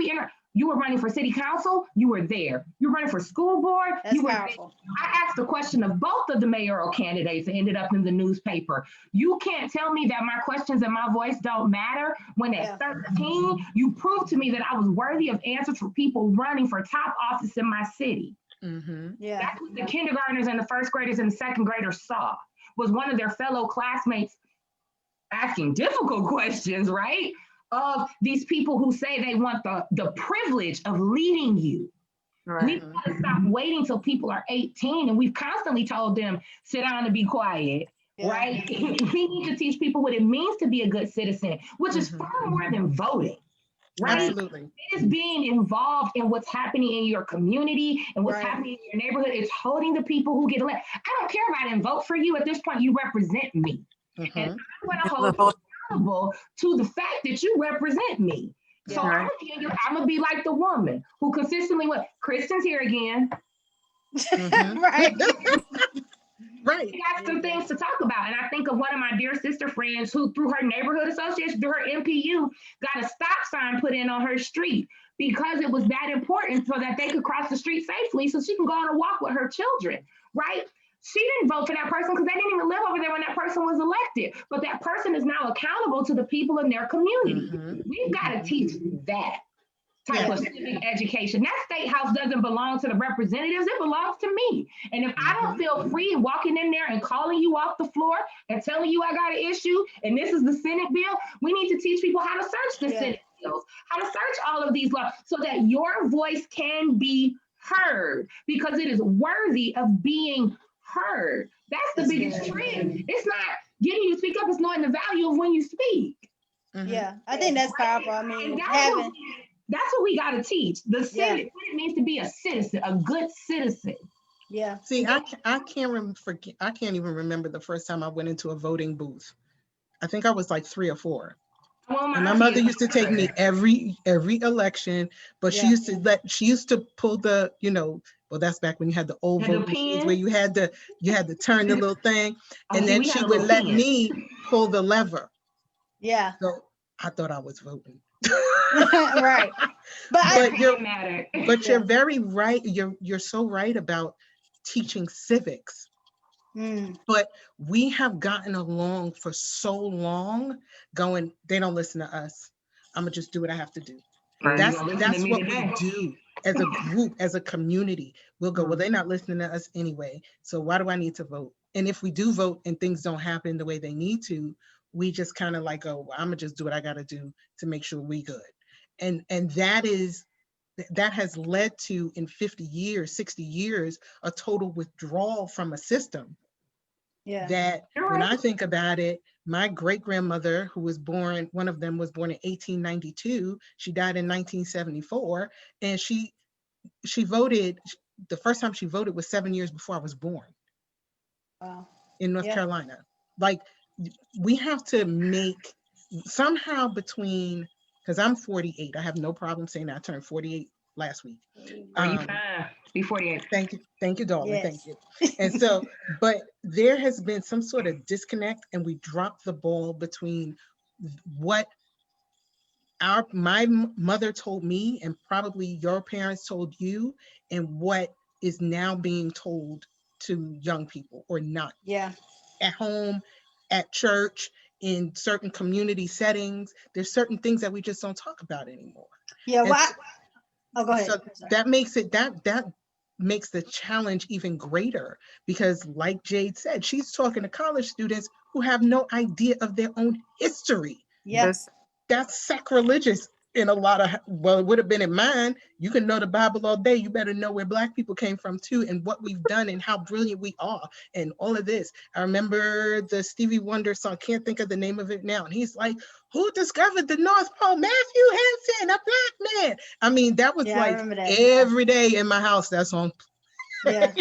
you were running for city council, you were there. You were running for school board, you were powerful. there. I asked the question of both of the mayoral candidates that ended up in the newspaper. You can't tell me that my questions and my voice don't matter when at 13, you proved to me that I was worthy of answers for people running for top office in my city. That's what the kindergartners and the first graders and the second graders saw, was one of their fellow classmates asking difficult questions, right? Of these people who say they want the privilege of leading you. Right. We've got to stop waiting till people are 18, and we've constantly told them, sit down and be quiet, right? We need to teach people what it means to be a good citizen, which is far more than voting, right? Absolutely. It is being involved in what's happening in your community and what's happening in your neighborhood. It's holding the people who get elected. I don't care if I didn't vote for you. At this point, you represent me. And I'm going to hold you accountable to the fact that you represent me. So I'm gonna be like the woman who consistently went, Kristin's here again. Right. Right. We got some things to talk about. And I think of one of my dear sister friends who, through her neighborhood association, through her MPU, got a stop sign put in on her street because it was that important so that they could cross the street safely so she can go on a walk with her children, right? She didn't vote for that person because they didn't even live over there when that person was elected. But that person is now accountable to the people in their community. We've got to teach that type of civic education. That state house doesn't belong to the representatives, it belongs to me. And if I don't feel free walking in there and calling you off the floor and telling you I got an issue and this is the Senate bill, we need to teach people how to search the Senate bills, how to search all of these laws so that your voice can be heard, because it is worthy of being heard. That's the biggest trend. It's not getting you to speak up, it's knowing the value of when you speak. Yeah, I think that's powerful. I mean, that's what we got to teach. The citizen, what it means to be a citizen, a good citizen. Yeah. See, I can't even remember the first time I went into a voting booth. I think I was like 3 or 4. And my mother used to take me every election, but she used to pull the, well, that's back when you had the old vote machines where you had to turn the little thing, and then she would let me pull the lever. Yeah. So I thought I was voting. Right. But you're very right. You're so right about teaching civics. But we have gotten along for so long going, they don't listen to us. I'm gonna just do what I have to do. That's what we do as a group, as a community. We'll go, well, they're not listening to us anyway, so why do I need to vote? And if we do vote and things don't happen the way they need to, we just kind of like go, well, I'm gonna just do what I gotta do to make sure we good. And that has led to, in 50 years, 60 years, a total withdrawal from a system. That when I think about it, My great-grandmother, who was born, one of them was born in 1892. She died in 1974. And she voted, the first time she voted was 7 years before I was born. Wow. In North Carolina. Like, we have to make somehow between, because I'm 48, I have no problem saying I turned 48 last week. Be 48. Thank you, darling. Yes. Thank you. And so, but there has been some sort of disconnect, and we dropped the ball between what my mother told me, and probably your parents told you, and what is now being told to young people, or not. Yeah. At home, at church, in certain community settings. There's certain things that we just don't talk about anymore. Yeah. Well, go ahead. So that makes it, that makes the challenge even greater, because like Jade said, she's talking to college students who have no idea of their own history. Yes. That's sacrilegious in a lot of, well, it would have been in mine. You can know the Bible all day. You better know where Black people came from too, and what we've done, and how brilliant we are, and all of this. I remember the Stevie Wonder song, can't think of the name of it now. And he's like, who discovered the North Pole? Matthew Henson, a Black man. I mean, that was like every day in my house, that song. Yeah.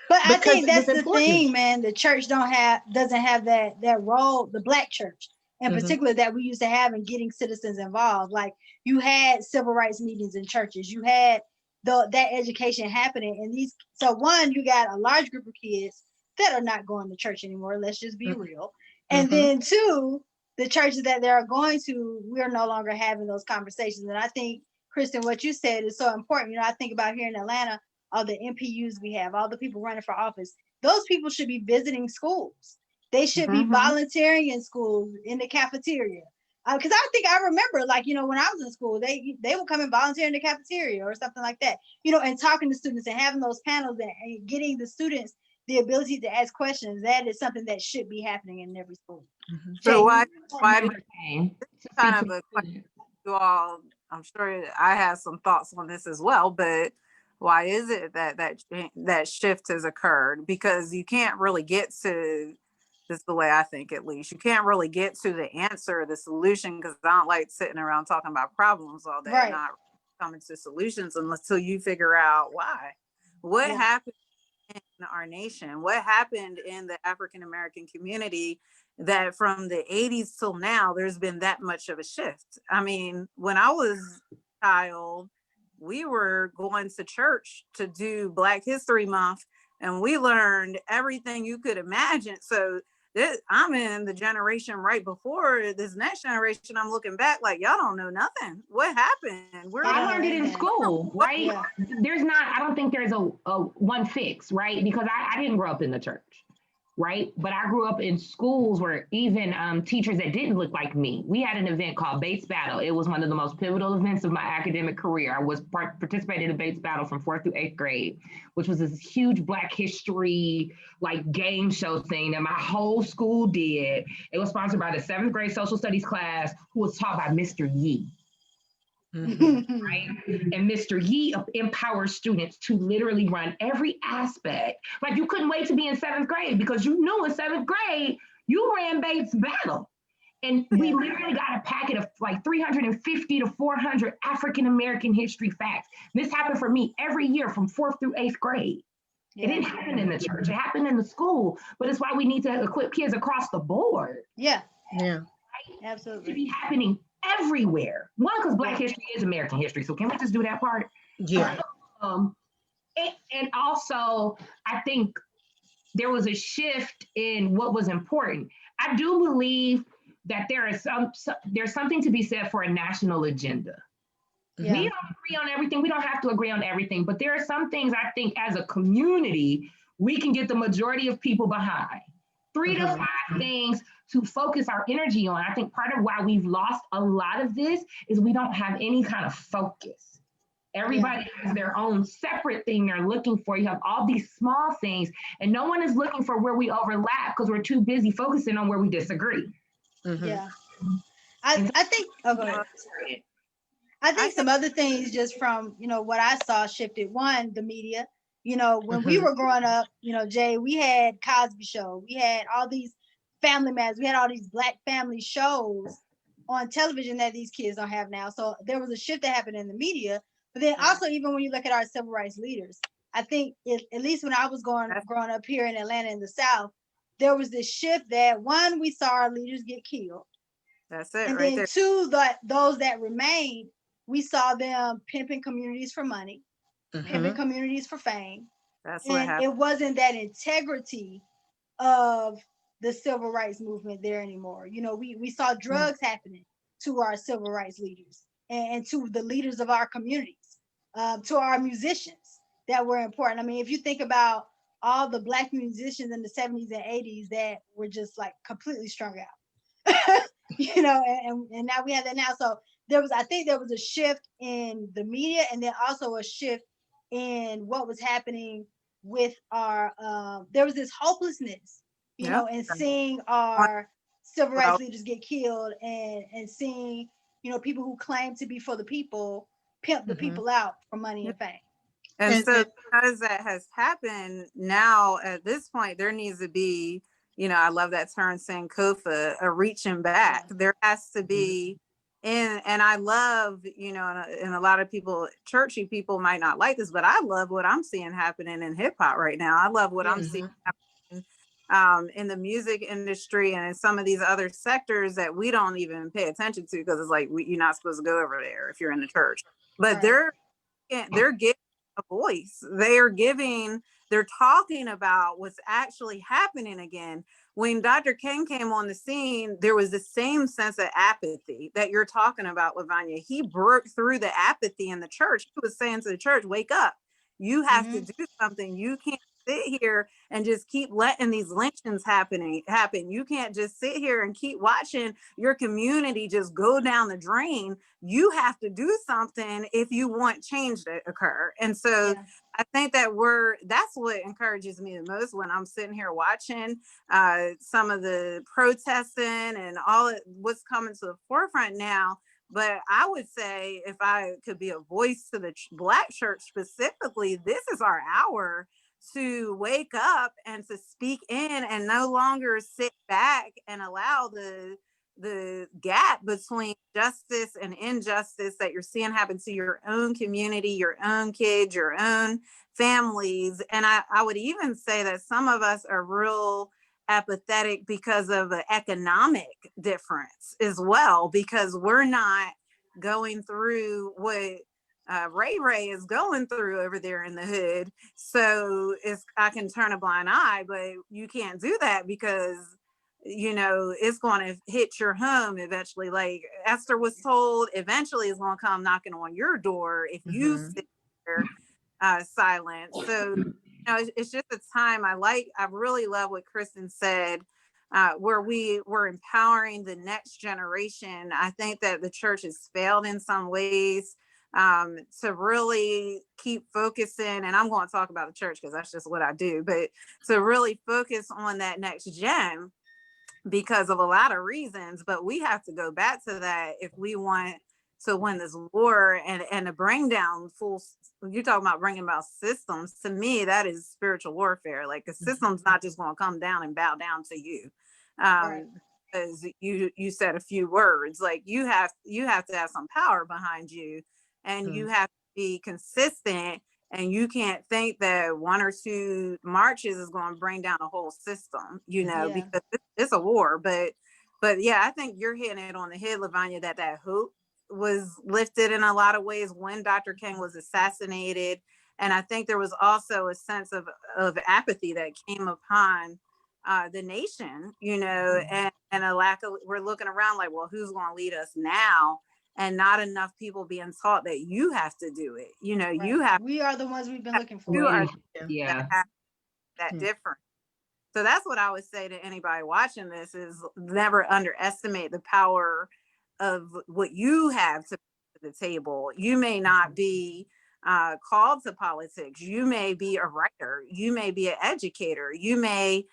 But I think that's the thing, man. The church doesn't have that role, the Black church in particular, that we used to have in getting citizens involved. Like, you had civil rights meetings in churches, you had that education happening. And so one, you got a large group of kids that are not going to church anymore. Let's just be real. And then two, the churches that they are going to, we're no longer having those conversations. And I think, Kristin, what you said is so important. You know, I think about here in Atlanta, all the MPUs we have, all the people running for office, those people should be visiting schools. They should be volunteering in schools, in the cafeteria. Because I think I remember, like, you know, when I was in school, they would come and volunteer in the cafeteria or something like that, you know, and talking to students and having those panels and getting the students the ability to ask questions. That is something that should be happening in every school. So why kind of a question to all, I'm sure I have some thoughts on this as well, but why is it that shift has occurred? Because you can't really get to this, the way I think, at least, you can't really get to the answer, the solution, because I don't like sitting around talking about problems all day, not coming to solutions until you figure out why. What happened in our nation? What happened in the African American community that from the 80s till now, there's been that much of a shift? I mean, when I was a child, we were going to church to do Black History Month, and we learned everything you could imagine. So I'm in the generation right before this next generation. I'm looking back like, y'all don't know nothing. What happened? I learned it in school, right? Yeah. I don't think there's a one fix, right? Because I didn't grow up in the church, right? But I grew up in schools where even teachers that didn't look like me, we had an event called Bates Battle. It was one of the most pivotal events of my academic career. I was participated in Bates Battle from 4th through 8th grade, which was this huge Black history, like, game show thing that my whole school did. It was sponsored by the 7th grade social studies class, who was taught by Mr. Yee. Right? And Mr. Yee empowers students to literally run every aspect. Like, you couldn't wait to be in 7th grade, because you knew in 7th grade you ran Bates Battle. And we literally got a packet of like 350 to 400 African American history facts. This happened for me every year from 4th through 8th grade. It didn't happen in the church, it happened in the school. But it's why we need to equip kids across the board. Yeah. Right? Absolutely. It should be happening everywhere. One, because Black history is American history. So can we just do that part? Yeah. And also, I think there was a shift in what was important. I do believe that there's something to be said for a national agenda. Yeah. We don't agree on everything. We don't have to agree on everything, but there are some things I think as a community, we can get the majority of people behind. 3 to 5 things to focus our energy on. I think part of why we've lost a lot of this is we don't have any kind of focus. Everybody has their own separate thing they're looking for. You have all these small things, and no one is looking for where we overlap because we're too busy focusing on where we disagree. Yeah. I think, oh, go ahead. I think some other things just from, you know, what I saw shifted. One, the media. You know, when we were growing up, you know, Jay, we had Cosby Show. We had all these Family Matters. We had all these Black family shows on television that these kids don't have now. So there was a shift that happened in the media. But then also, even when you look at our civil rights leaders, I think at least when I was growing up here in Atlanta in the South, there was this shift that one, we saw our leaders get killed. That's it, and right then there. two, those that remained, we saw them pimping communities for money, pimping communities for fame. That's what happened. It wasn't that integrity of the civil rights movement there anymore. You know, we saw drugs happening to our civil rights leaders and to the leaders of our communities, to our musicians that were important. I mean, if you think about all the Black musicians in the 70s and 80s that were just like completely strung out, you know, and now we have that now. So I think there was a shift in the media, and then also a shift in what was happening with our, there was this hopelessness, you know, and seeing our civil rights leaders get killed, and seeing, you know, people who claim to be for the people pimp the people out for money and fame. And so because that has happened now at this point, there needs to be, you know, I love that term, Sankofa, a reaching back. There has to be, and I love, you know, and a lot of people, churchy people might not like this, but I love what I'm seeing happening in hip hop right now. I love what I'm seeing happening in the music industry and in some of these other sectors that we don't even pay attention to, because it's like, you're not supposed to go over there if you're in the church. But they're giving a voice. They're talking about what's actually happening again. When Dr. King came on the scene, there was the same sense of apathy that you're talking about, Lavonya. He broke through the apathy in the church. He was saying to the church, wake up. You have to do something. You can't sit here and just keep letting these lynchings happen. You can't just sit here and keep watching your community just go down the drain. You have to do something if you want change to occur. And so I think that's what encourages me the most when I'm sitting here watching some of the protesting and what's coming to the forefront now. But I would say, if I could be a voice to the Black church specifically, this is our hour to wake up and to speak in, and no longer sit back and allow the gap between justice and injustice that you're seeing happen to your own community, your own kids, your own families. And I would even say that some of us are real apathetic because of the economic difference as well, because we're not going through what Ray is going through over there in the hood. So I can turn a blind eye, but you can't do that because, you know, it's going to hit your home eventually. Like Esther was told, eventually it's going to come knocking on your door if you sit there silent. So, you know, it's just a time. I really love what Kristin said, where we're empowering the next generation. I think that the church has failed in some ways to really keep focusing, and I'm going to talk about the church because that's just what I do, but to really focus on that next gen because of a lot of reasons. But we have to go back to that if we want to win this war and to bring down you're talking about bringing about systems. To me, that is spiritual warfare. Like the system's not just going to come down and bow down to you. Because you said a few words, like you have to have some power behind you, and you have to be consistent, and you can't think that one or two marches is going to bring down a whole system, you know, because it's a war. But yeah, I think you're hitting it on the head, Lavonya, that hope was lifted in a lot of ways when Dr. King was assassinated. And I think there was also a sense of apathy that came upon the nation, you know, and a lack of, we're looking around like, well, who's going to lead us now? And not enough people being taught that you have to do it. You know, we are the ones we've been looking for. You are that different. So that's what I would say to anybody watching this is never underestimate the power of what you have to the table. You may not be called to politics. You may be a writer. You may be an educator. You may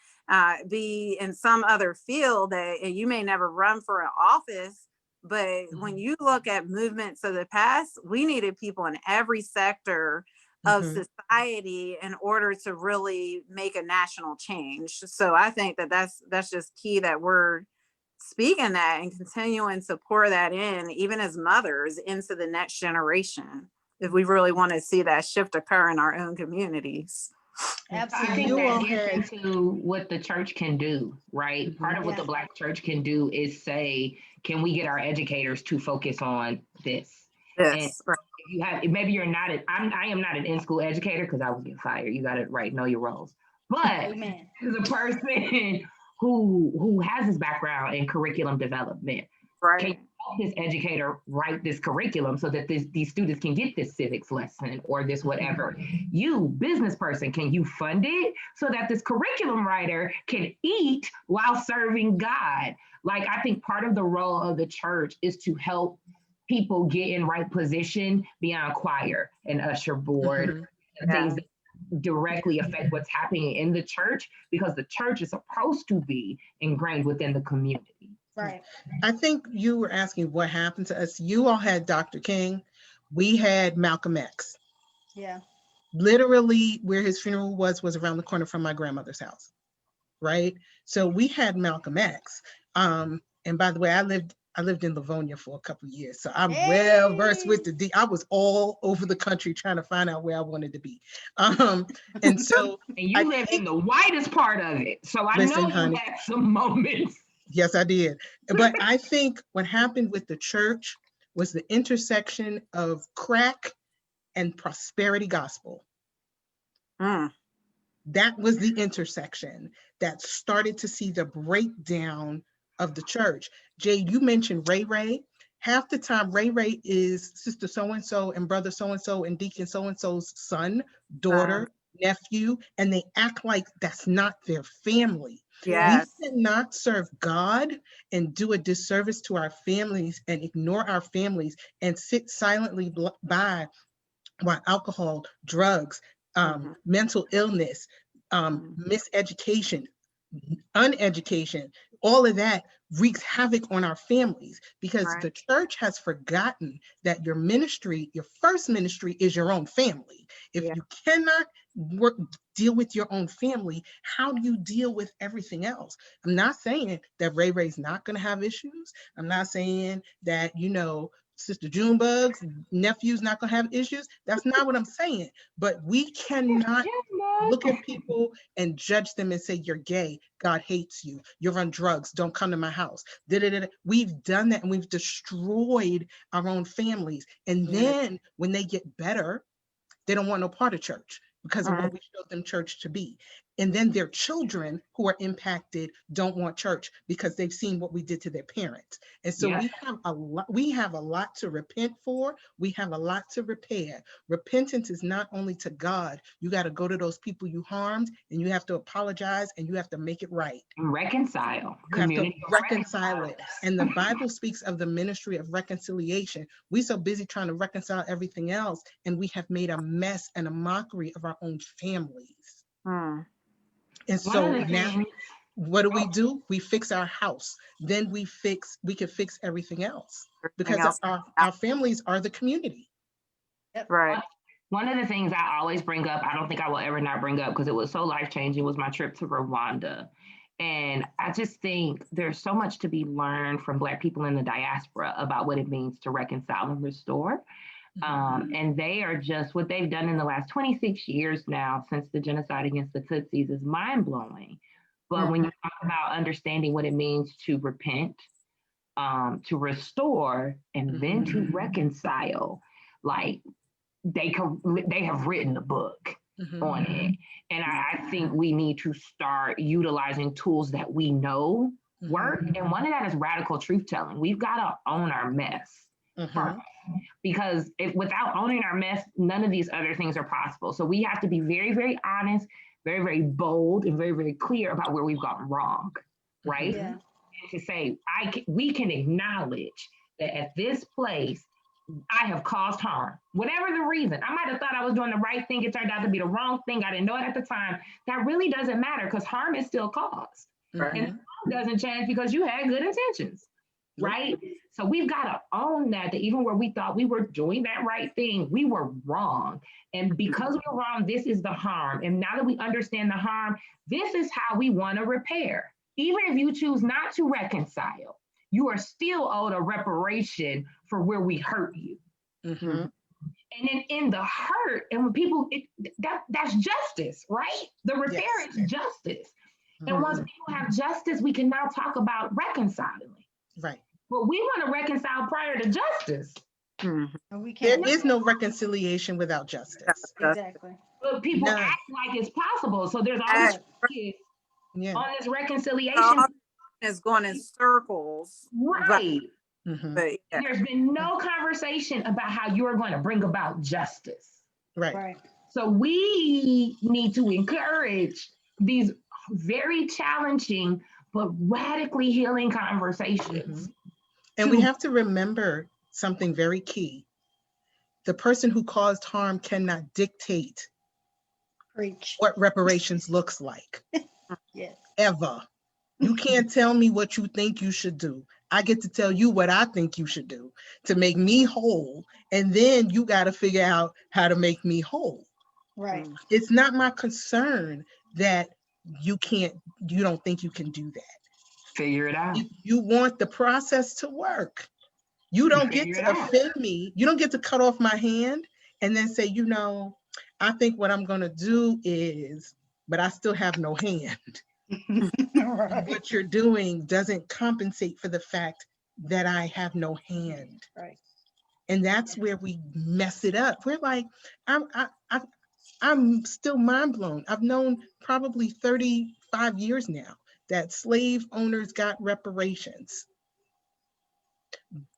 be in some other field and you may never run for an office. But when you look at movements of the past, we needed people in every sector of Mhm. society in order to really make a national change. So I think that that's just key, that we're speaking that and continuing to pour that in, even as mothers, into the next generation, if we really want to see that shift occur in our own communities. I Absolutely. think You all that had gets into what the church can do, right? Mhm. Part of what Yeah. the Black church can do is say, can we get our educators to focus on this? And Yes, right. if you have, maybe you're not, I am not an in-school educator because I would get fired. You got to know your roles. But Amen. as a person who has this background in curriculum development, can you Right. help this educator write this curriculum so that these students can get this civics lesson or this whatever? You, business person, can you fund it so that this curriculum writer can eat while serving God? Like, I think part of the role of the church is to help people get in right position beyond choir and usher board Mhm. and things Yeah. that directly affect what's happening in the church, because the church is supposed to be ingrained within the community. Right. I think you were asking what happened to us. You all had Dr. King. We had Malcolm X. Yeah. Literally, where his funeral was around the corner from my grandmother's house, right? So we had Malcolm X. And by the way, I lived in Lavonya for a couple of years, so I'm well versed with I was all over the country trying to find out where I wanted to be. And so And you I live in think, the whitest part of it, so I listen, know you honey, had some moments. yes, I did. But I think what happened with the church was the intersection of crack and prosperity gospel. Mm. That was the intersection that started to see the breakdown of the church. Jade, you mentioned Ray Ray. Half the time, Ray Ray is sister so-and-so and brother so-and-so and deacon so-and-so's son, daughter, nephew, and they act like that's not their family. Yes. We cannot serve God and do a disservice to our families and ignore our families and sit silently by while alcohol, drugs, mental illness, miseducation, uneducation, all of that wreaks havoc on our families, because Right. the church has forgotten that your ministry, your first ministry, is your own family. If you cannot deal with your own family, how do you deal with everything else? I'm not saying that Ray Ray's not going to have issues. I'm not saying that, Sister Junebug's nephew's not going to have issues. That's not what I'm saying. But we cannot look at people and judge them and say, you're gay, God hates you, you're on drugs, don't come to my house. We've done that and we've destroyed our own families. And then when they get better, they don't want no part of church because of what we showed them church to be. And then their children who are impacted don't want church because they've seen what we did to their parents. And so we have a lot to repent for. We have a lot to repair. Repentance is not only to God. You got to go to those people you harmed and you have to apologize and you have to make it right. Reconcile. You have to reconcile it. And the Bible speaks of the ministry of reconciliation. We're so busy trying to reconcile everything else, and we have made a mess and a mockery of our own families. And so now, what do? We fix our house. Then we can fix everything else, because our families are the community. Right. One of the things I always bring up, I don't think I will ever not bring up because it was so life-changing, was my trip to Rwanda. And I just think there's so much to be learned from Black people in the diaspora about what it means to reconcile and restore. And they are just, what they've done in the last 26 years now since the genocide against the Tutsis is mind-blowing. But when you talk about understanding what it means to repent, to restore, and then to reconcile, like they have written a book on it. And I think we need to start utilizing tools that we know work. And one of that is radical truth telling. We've got to own our mess first. Because without owning our mess, none of these other things are possible. So we have to be very, very honest, very, very bold, and very, very clear about where we've gotten wrong, right? Yeah. And to say, we can acknowledge that at this place, I have caused harm. Whatever the reason, I might have thought I was doing the right thing. It turned out to be the wrong thing. I didn't know it at the time. That really doesn't matter because harm is still caused. And harm doesn't change because you had good intentions. right? So we've got to own that even where we thought we were doing that right thing, we were wrong. And because we were wrong, this is the harm. And now that we understand the harm, this is how we want to repair. Even if you choose not to reconcile, you are still owed a reparation for where we hurt you. Mm-hmm. And then in the hurt, and when people, that's justice, right? The repair is justice. And once people have justice, we can now talk about reconciling. Right. But we want to reconcile prior to justice. And we There can't. is no reconciliation without justice. Exactly. But people None. act like it's possible. So there's all this focus on this reconciliation. It's going in circles. Right. But There's been no conversation about how you're going to bring about justice. Right. So we need to encourage these very challenging but radically healing conversations. And we have to remember something very key. The person who caused harm cannot dictate what reparations looks like. Yes. Ever. You can't tell me what you think you should do. I get to tell you what I think you should do to make me whole. And then you got to figure out how to make me whole. Right. It's not my concern that you don't think you can do that. Figure it out. If you want the process to work, you don't get to offend me. You don't get to cut off my hand and then say, I think what I'm going to do is, but I still have no hand. Right. What you're doing doesn't compensate for the fact that I have no hand. Right. And that's where we mess it up. We're like, I'm still mind blown. I've known probably 35 years now that slave owners got reparations,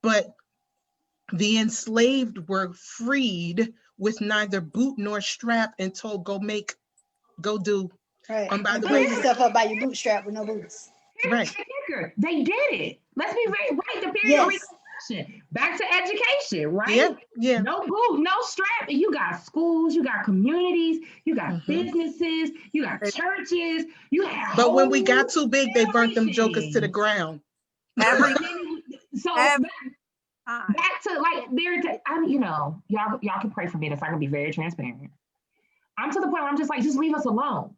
but the enslaved were freed with neither boot nor strap and told, go do. Right. By the Pull way, yourself up by your bootstrap with no boots. Right. They did it. Let's be very right. The period of Reconstruction. Back to education, right? Yeah. No boot, no strap. You got schools, you got communities, you got businesses, you got churches, you have. But when we got too big, they burnt them jokers to the ground. Back to y'all can pray for me. That's not gonna be very transparent. I'm to the point where I'm just like, just leave us alone.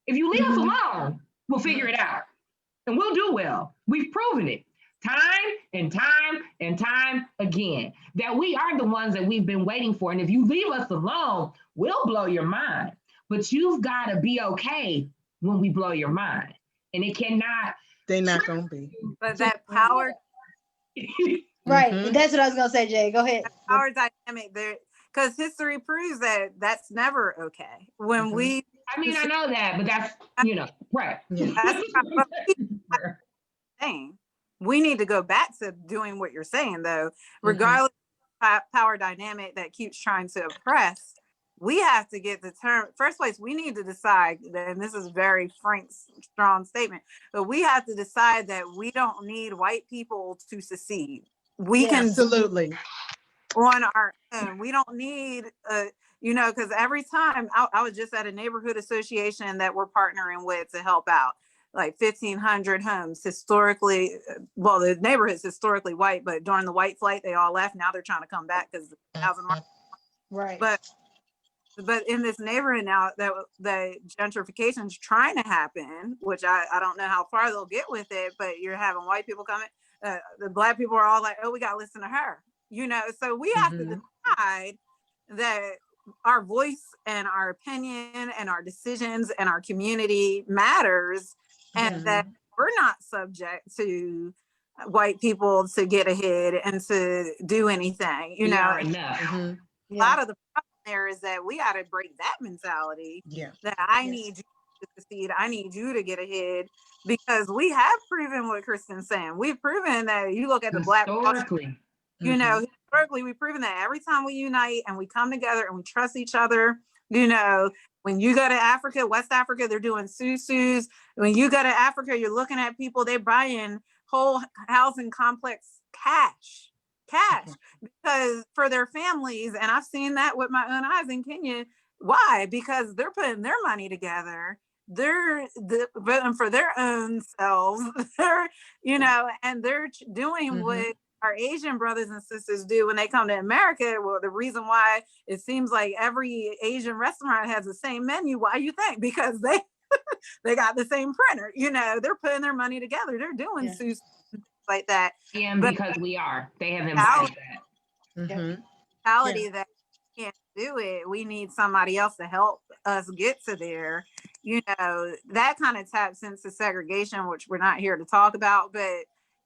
If you leave us alone, we'll figure it out. And we'll do well. We've proven it time and time and time again that we are the ones that we've been waiting for. And if you leave us alone, we'll blow your mind. But you've got to be okay when we blow your mind. And it cannot. They're not going to be. But that power. Right. That's what I was going to say, Jay. Go ahead. Power dynamic there. Because history proves that that's never okay. When we. I mean, I know that, but that's, right. That's saying. We need to go back to doing what you're saying, though, regardless of power dynamic that keeps trying to oppress. We have to get the term. First place, we need to decide, and this is very Frank's strong statement, but we have to decide that we don't need white people to secede. We can absolutely on our own. We don't need because every time I was just at a neighborhood association that we're partnering with to help out, like 1,500 homes historically. Well, the neighborhood's historically white, but during the white flight, they all left. Now they're trying to come back because the housing market. Right. But in this neighborhood now, that the gentrification is trying to happen, which I don't know how far they'll get with it, but you're having white people coming. The Black people are all like, oh, we got to listen to her. So we have to decide that our voice and our opinion and our decisions and our community matters, and that we're not subject to white people to get ahead and to do anything. A lot of the problem there is that we got to break that mentality. That I need you to succeed. I need you to get ahead, because we have proven what Kristin's saying. We've proven that you look at the Black historically. Historically, we've proven that every time we unite and we come together and we trust each other, when you go to Africa, West Africa, they're doing susus. When you go to Africa, you're looking at people, they're buying whole housing complex cash, because for their families. And I've seen that with my own eyes in Kenya. Why? Because they're putting their money together they're voting for their own selves. They're, you know, and they're doing what our Asian brothers and sisters do when they come to America. Well, the reason why it seems like every Asian restaurant has the same menu, why you think? Because they got the same printer, you know, they're putting their money together. They're doing sushi like that. And but because we are, they have embodied that. Reality that we can't do it. We need somebody else to help us get to there. You know, that kind of taps into segregation, which we're not here to talk about, but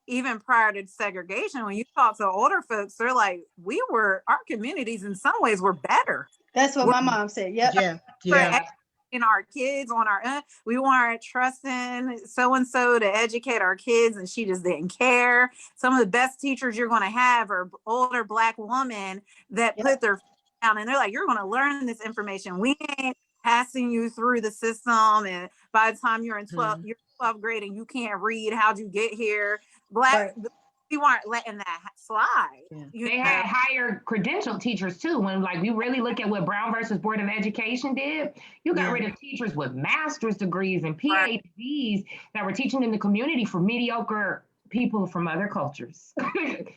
even prior to segregation, when you talk to older folks, they're like, our communities in some ways were better. That's what my mom said. Yep. Yeah. In our kids on our own, we weren't trusting so-and-so to educate our kids, and she just didn't care. Some of the best teachers you're going to have are older Black women that put their foot down, and they're like, you're going to learn this information. We ain't passing you through the system, and by the time you're in 12th grade and you can't read, how'd you get here? We weren't letting that slide. They had higher credentialed teachers too. When like we really look at what Brown versus Board of Education did, you got rid of teachers with master's degrees and PhDs that were teaching in the community for mediocre people from other cultures. It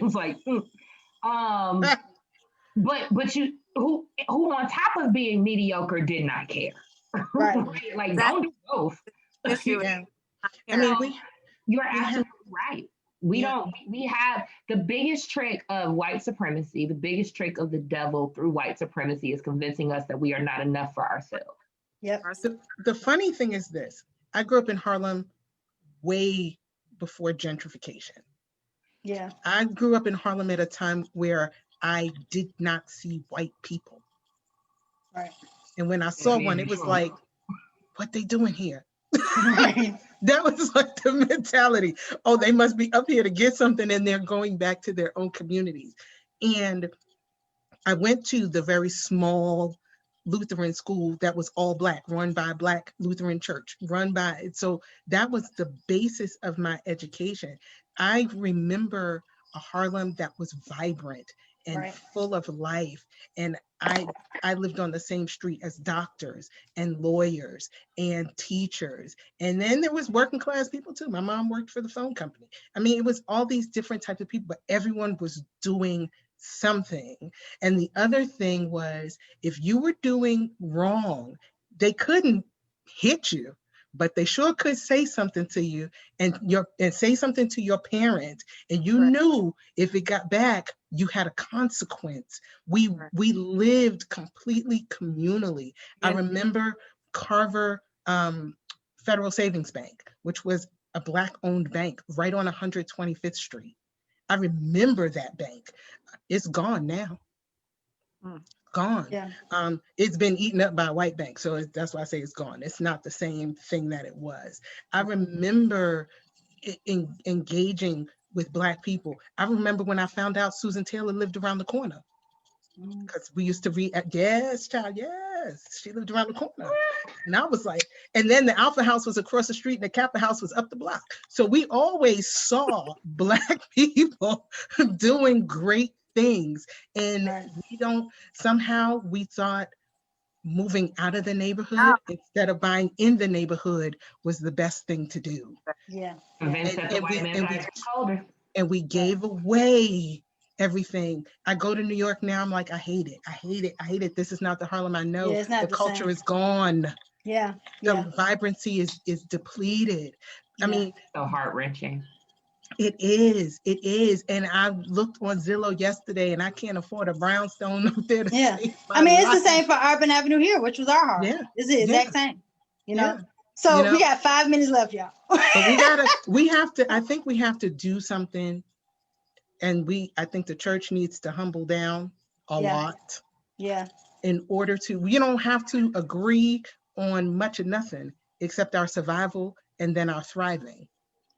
was like, but you who on top of being mediocre did not care. Right. Like don't do both. I mean, you're absolutely right. We have the biggest trick of white supremacy, the biggest trick of the devil through white supremacy is convincing us that we are not enough for ourselves. Yep. The funny thing is this, I grew up in Harlem way before gentrification. Yeah. I grew up in Harlem at a time where I did not see white people. Right. And when I saw one, it was like, what they doing here? Right. That was like the mentality. Oh, they must be up here to get something, and they're going back to their own communities. And I went to the very small Lutheran school that was all Black, run by a Black Lutheran church, so that was the basis of my education. I remember a Harlem that was vibrant and full of life. And I lived on the same street as doctors and lawyers and teachers. And then there was working class people too. My mom worked for the phone company. I mean, it was all these different types of people, but everyone was doing something. And the other thing was, if you were doing wrong, they couldn't hit you, but they sure could say something to you and say something to your parent. And you knew if it got back, you had a consequence. We lived completely communally. I remember Carver Federal Savings Bank, which was a Black owned bank right on 125th Street. I remember that bank. It's gone now. Gone. Yeah. It's been eaten up by a white bank. So that's why I say it's gone. It's not the same thing that it was. I remember engaging with Black people. I remember when I found out Susan Taylor lived around the corner. Because we used to read, yes, child, yes. She lived around the corner. And I was like, and then the Alpha House was across the street and the Kappa House was up the block. So we always saw Black people doing great things. And we thought moving out of the neighborhood instead of buying in the neighborhood was the best thing to do. Yeah. And we gave away everything. I go to New York now, I'm like, I hate it. I hate it. I hate it. This is not the Harlem I know. The culture is gone. Yeah. The vibrancy is depleted. I mean, so heart-wrenching. It is. And I looked on Zillow yesterday and I can't afford a brownstone up there. I mean, it's the same for Urban Avenue here, which was our heart. Yeah. It's the exact same, you know? So we got 5 minutes left, y'all. But I think we have to do something. And I think the church needs to humble down a lot. Yeah. In order we don't have to agree on much of nothing except our survival and then our thriving.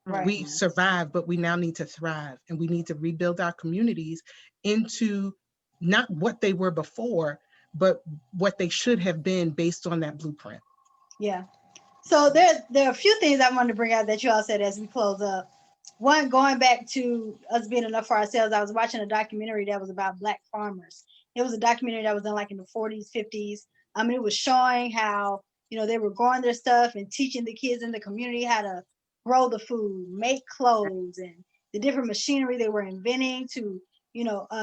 Right. We survived, but we now need to thrive, and we need to rebuild our communities into not what they were before, but what they should have been based on that blueprint. Yeah. So there are a few things I wanted to bring out that you all said as we close up. One, going back to us being enough for ourselves, I was watching a documentary that was about Black farmers. It was a documentary that was done like in the 40s, 50s. I mean, it was showing how they were growing their stuff and teaching the kids in the community how to grow the food, make clothes, and the different machinery they were inventing to,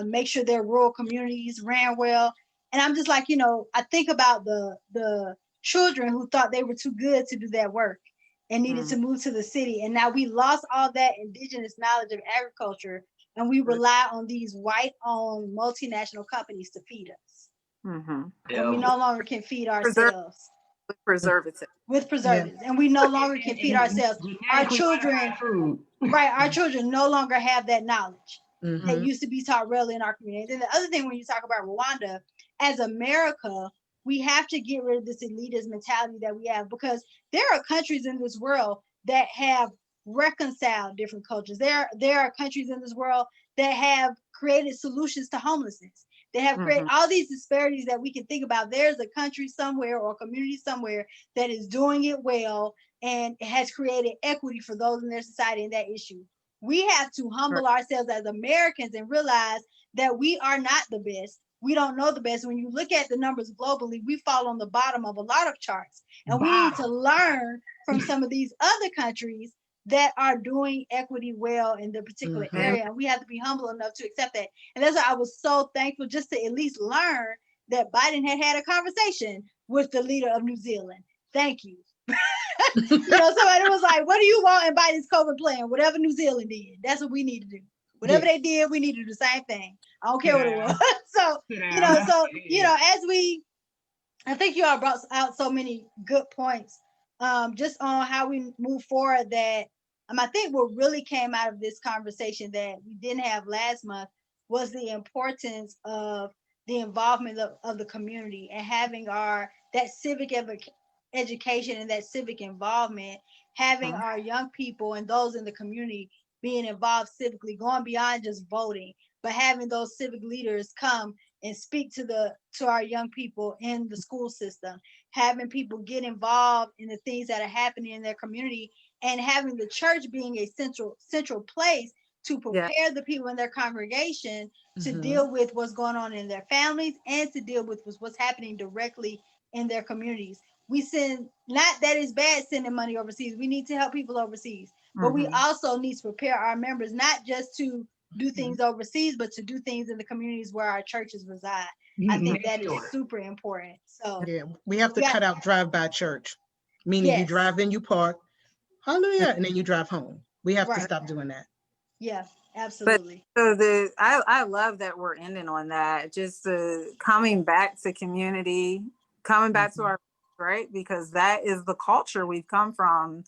make sure their rural communities ran well. And I'm just like, I think about the children who thought they were too good to do that work and needed to move to the city. And now we lost all that indigenous knowledge of agriculture, and we rely on these white-owned multinational companies to feed us. And we no longer can feed ourselves. With preservatives. With preservatives. And we no longer can feed ourselves. Our children, right, our children no longer have that knowledge that used to be taught rarely in our community. And the other thing, when you talk about Rwanda, as America, we have to get rid of this elitist mentality that we have, because there are countries in this world that have reconciled different cultures. There are countries in this world that have created solutions to homelessness. They have created all these disparities that we can think about. There's a country somewhere or a community somewhere that is doing it well and has created equity for those in their society in that issue. We have to humble ourselves as Americans and realize that we are not the best. We don't know the best. When you look at the numbers globally, we fall on the bottom of a lot of charts. And we need to learn from some of these other countries that are doing equity well in the particular area. And we have to be humble enough to accept that. And that's why I was so thankful just to at least learn that Biden had a conversation with the leader of New Zealand. Thank you. Somebody was like, what do you want in Biden's COVID plan? Whatever New Zealand did, that's what we need to do. Whatever they did, we need to do the same thing. I don't care what it was. I think you all brought out so many good points just on how we move forward, that I think what really came out of this conversation that we didn't have last month was the importance of the involvement of the community and having that civic education and that civic involvement, having our young people and those in the community being involved civically, going beyond just voting, but having those civic leaders come and speak to our young people in the school system, having people get involved in the things that are happening in their community, and having the church being a central place to prepare the people in their congregation to deal with what's going on in their families and to deal with what's happening directly in their communities. We send, not that it's bad sending money overseas, we need to help people overseas, but we also need to prepare our members not just to do things overseas, but to do things in the communities where our churches reside. I think that is super important. So we have to cut out drive-by church, meaning you drive in, you park, hallelujah, and then you drive home. We have to stop doing that. Yeah, absolutely. But I love that we're ending on that. Just coming back to community, coming back to our right, because that is the culture we've come from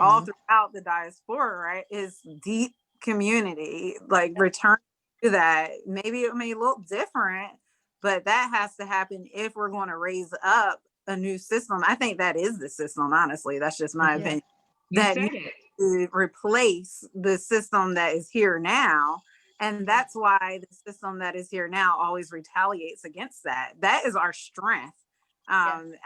all throughout the diaspora, right? Is deep community, like return to that. Maybe it may look different, but that has to happen if we're going to raise up a new system. I think that is the system, honestly. That's just my opinion. That to replace the system that is here now. And that's why the system that is here now always retaliates against that. That is our strength. African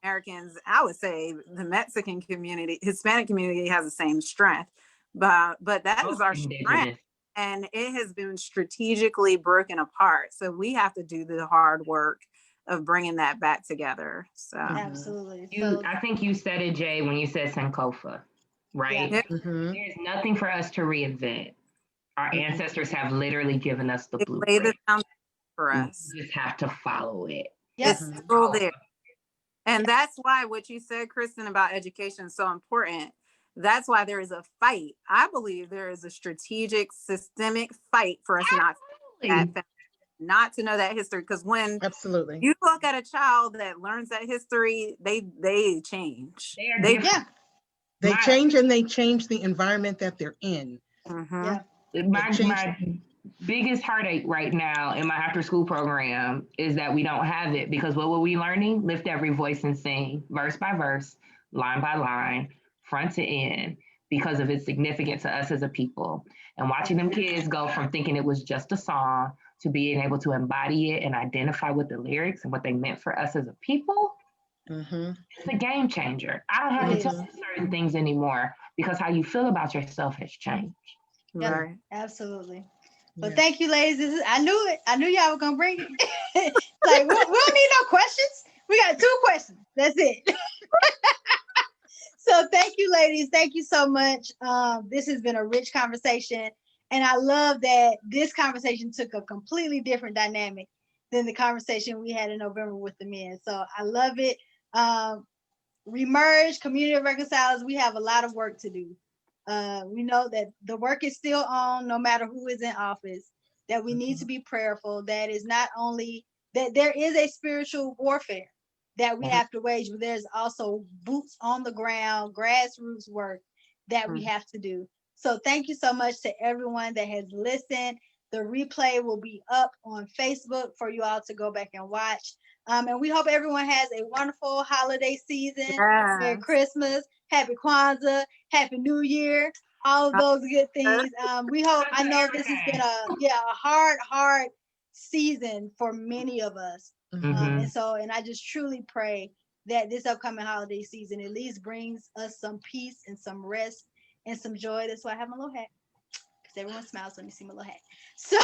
Americans, I would say the Mexican community, Hispanic community has the same strength, but that is our strength, and it has been strategically broken apart. So we have to do the hard work of bringing that back together. So absolutely. I think you said it, Jay, when you said Sankofa, right? There's nothing for us to reinvent. Our ancestors have literally given us the blueprint for us. We just have to follow it. It's still there. And that's why what you said, Kristin, about education is so important. That's why there is a fight. I believe there is a strategic, systemic fight for us not to know that history. Because when you look at a child that learns that history, they change. They change, and they change the environment that they're in. My biggest heartache right now in my after school program is that we don't have it, because what were we learning? Lift every voice and sing, verse by verse, line by line, front to end, because of its significance to us as a people. And watching them kids go from thinking it was just a song to being able to embody it and identify with the lyrics and what they meant for us as a people, it's a game changer. I don't have to tell you certain things anymore because how you feel about yourself has changed. Right. Absolutely. But thank you, ladies. I knew it. I knew y'all were gonna bring it. Like we don't need no questions. We got 2 questions. That's it. So thank you, ladies. Thank you so much. This has been a rich conversation. And I love that this conversation took a completely different dynamic than the conversation we had in November with the men. So I love it. Remerge, Community of Reconcilers, we have a lot of work to do. We know that the work is still on, no matter who is in office, that we need to be prayerful. That is not only that there is a spiritual warfare that we have to wage, but there's also boots on the ground, grassroots work that we have to do. So thank you so much to everyone that has listened. The replay will be up on Facebook for you all to go back and watch. And we hope everyone has a wonderful holiday season. Merry Christmas, Happy Kwanzaa, Happy New Year, all of those good things. We hope, I know this has been a hard season for many of us. And I just truly pray that this upcoming holiday season at least brings us some peace and some rest and some joy. That's why I have my little hat, because everyone smiles when you see my little hat. So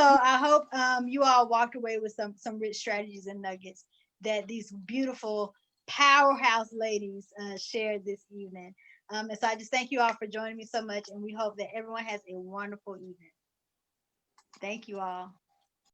I hope you all walked away with some rich strategies and nuggets that these beautiful powerhouse ladies shared this evening. And so I just thank you all for joining me so much, and we hope that everyone has a wonderful evening. Thank you all.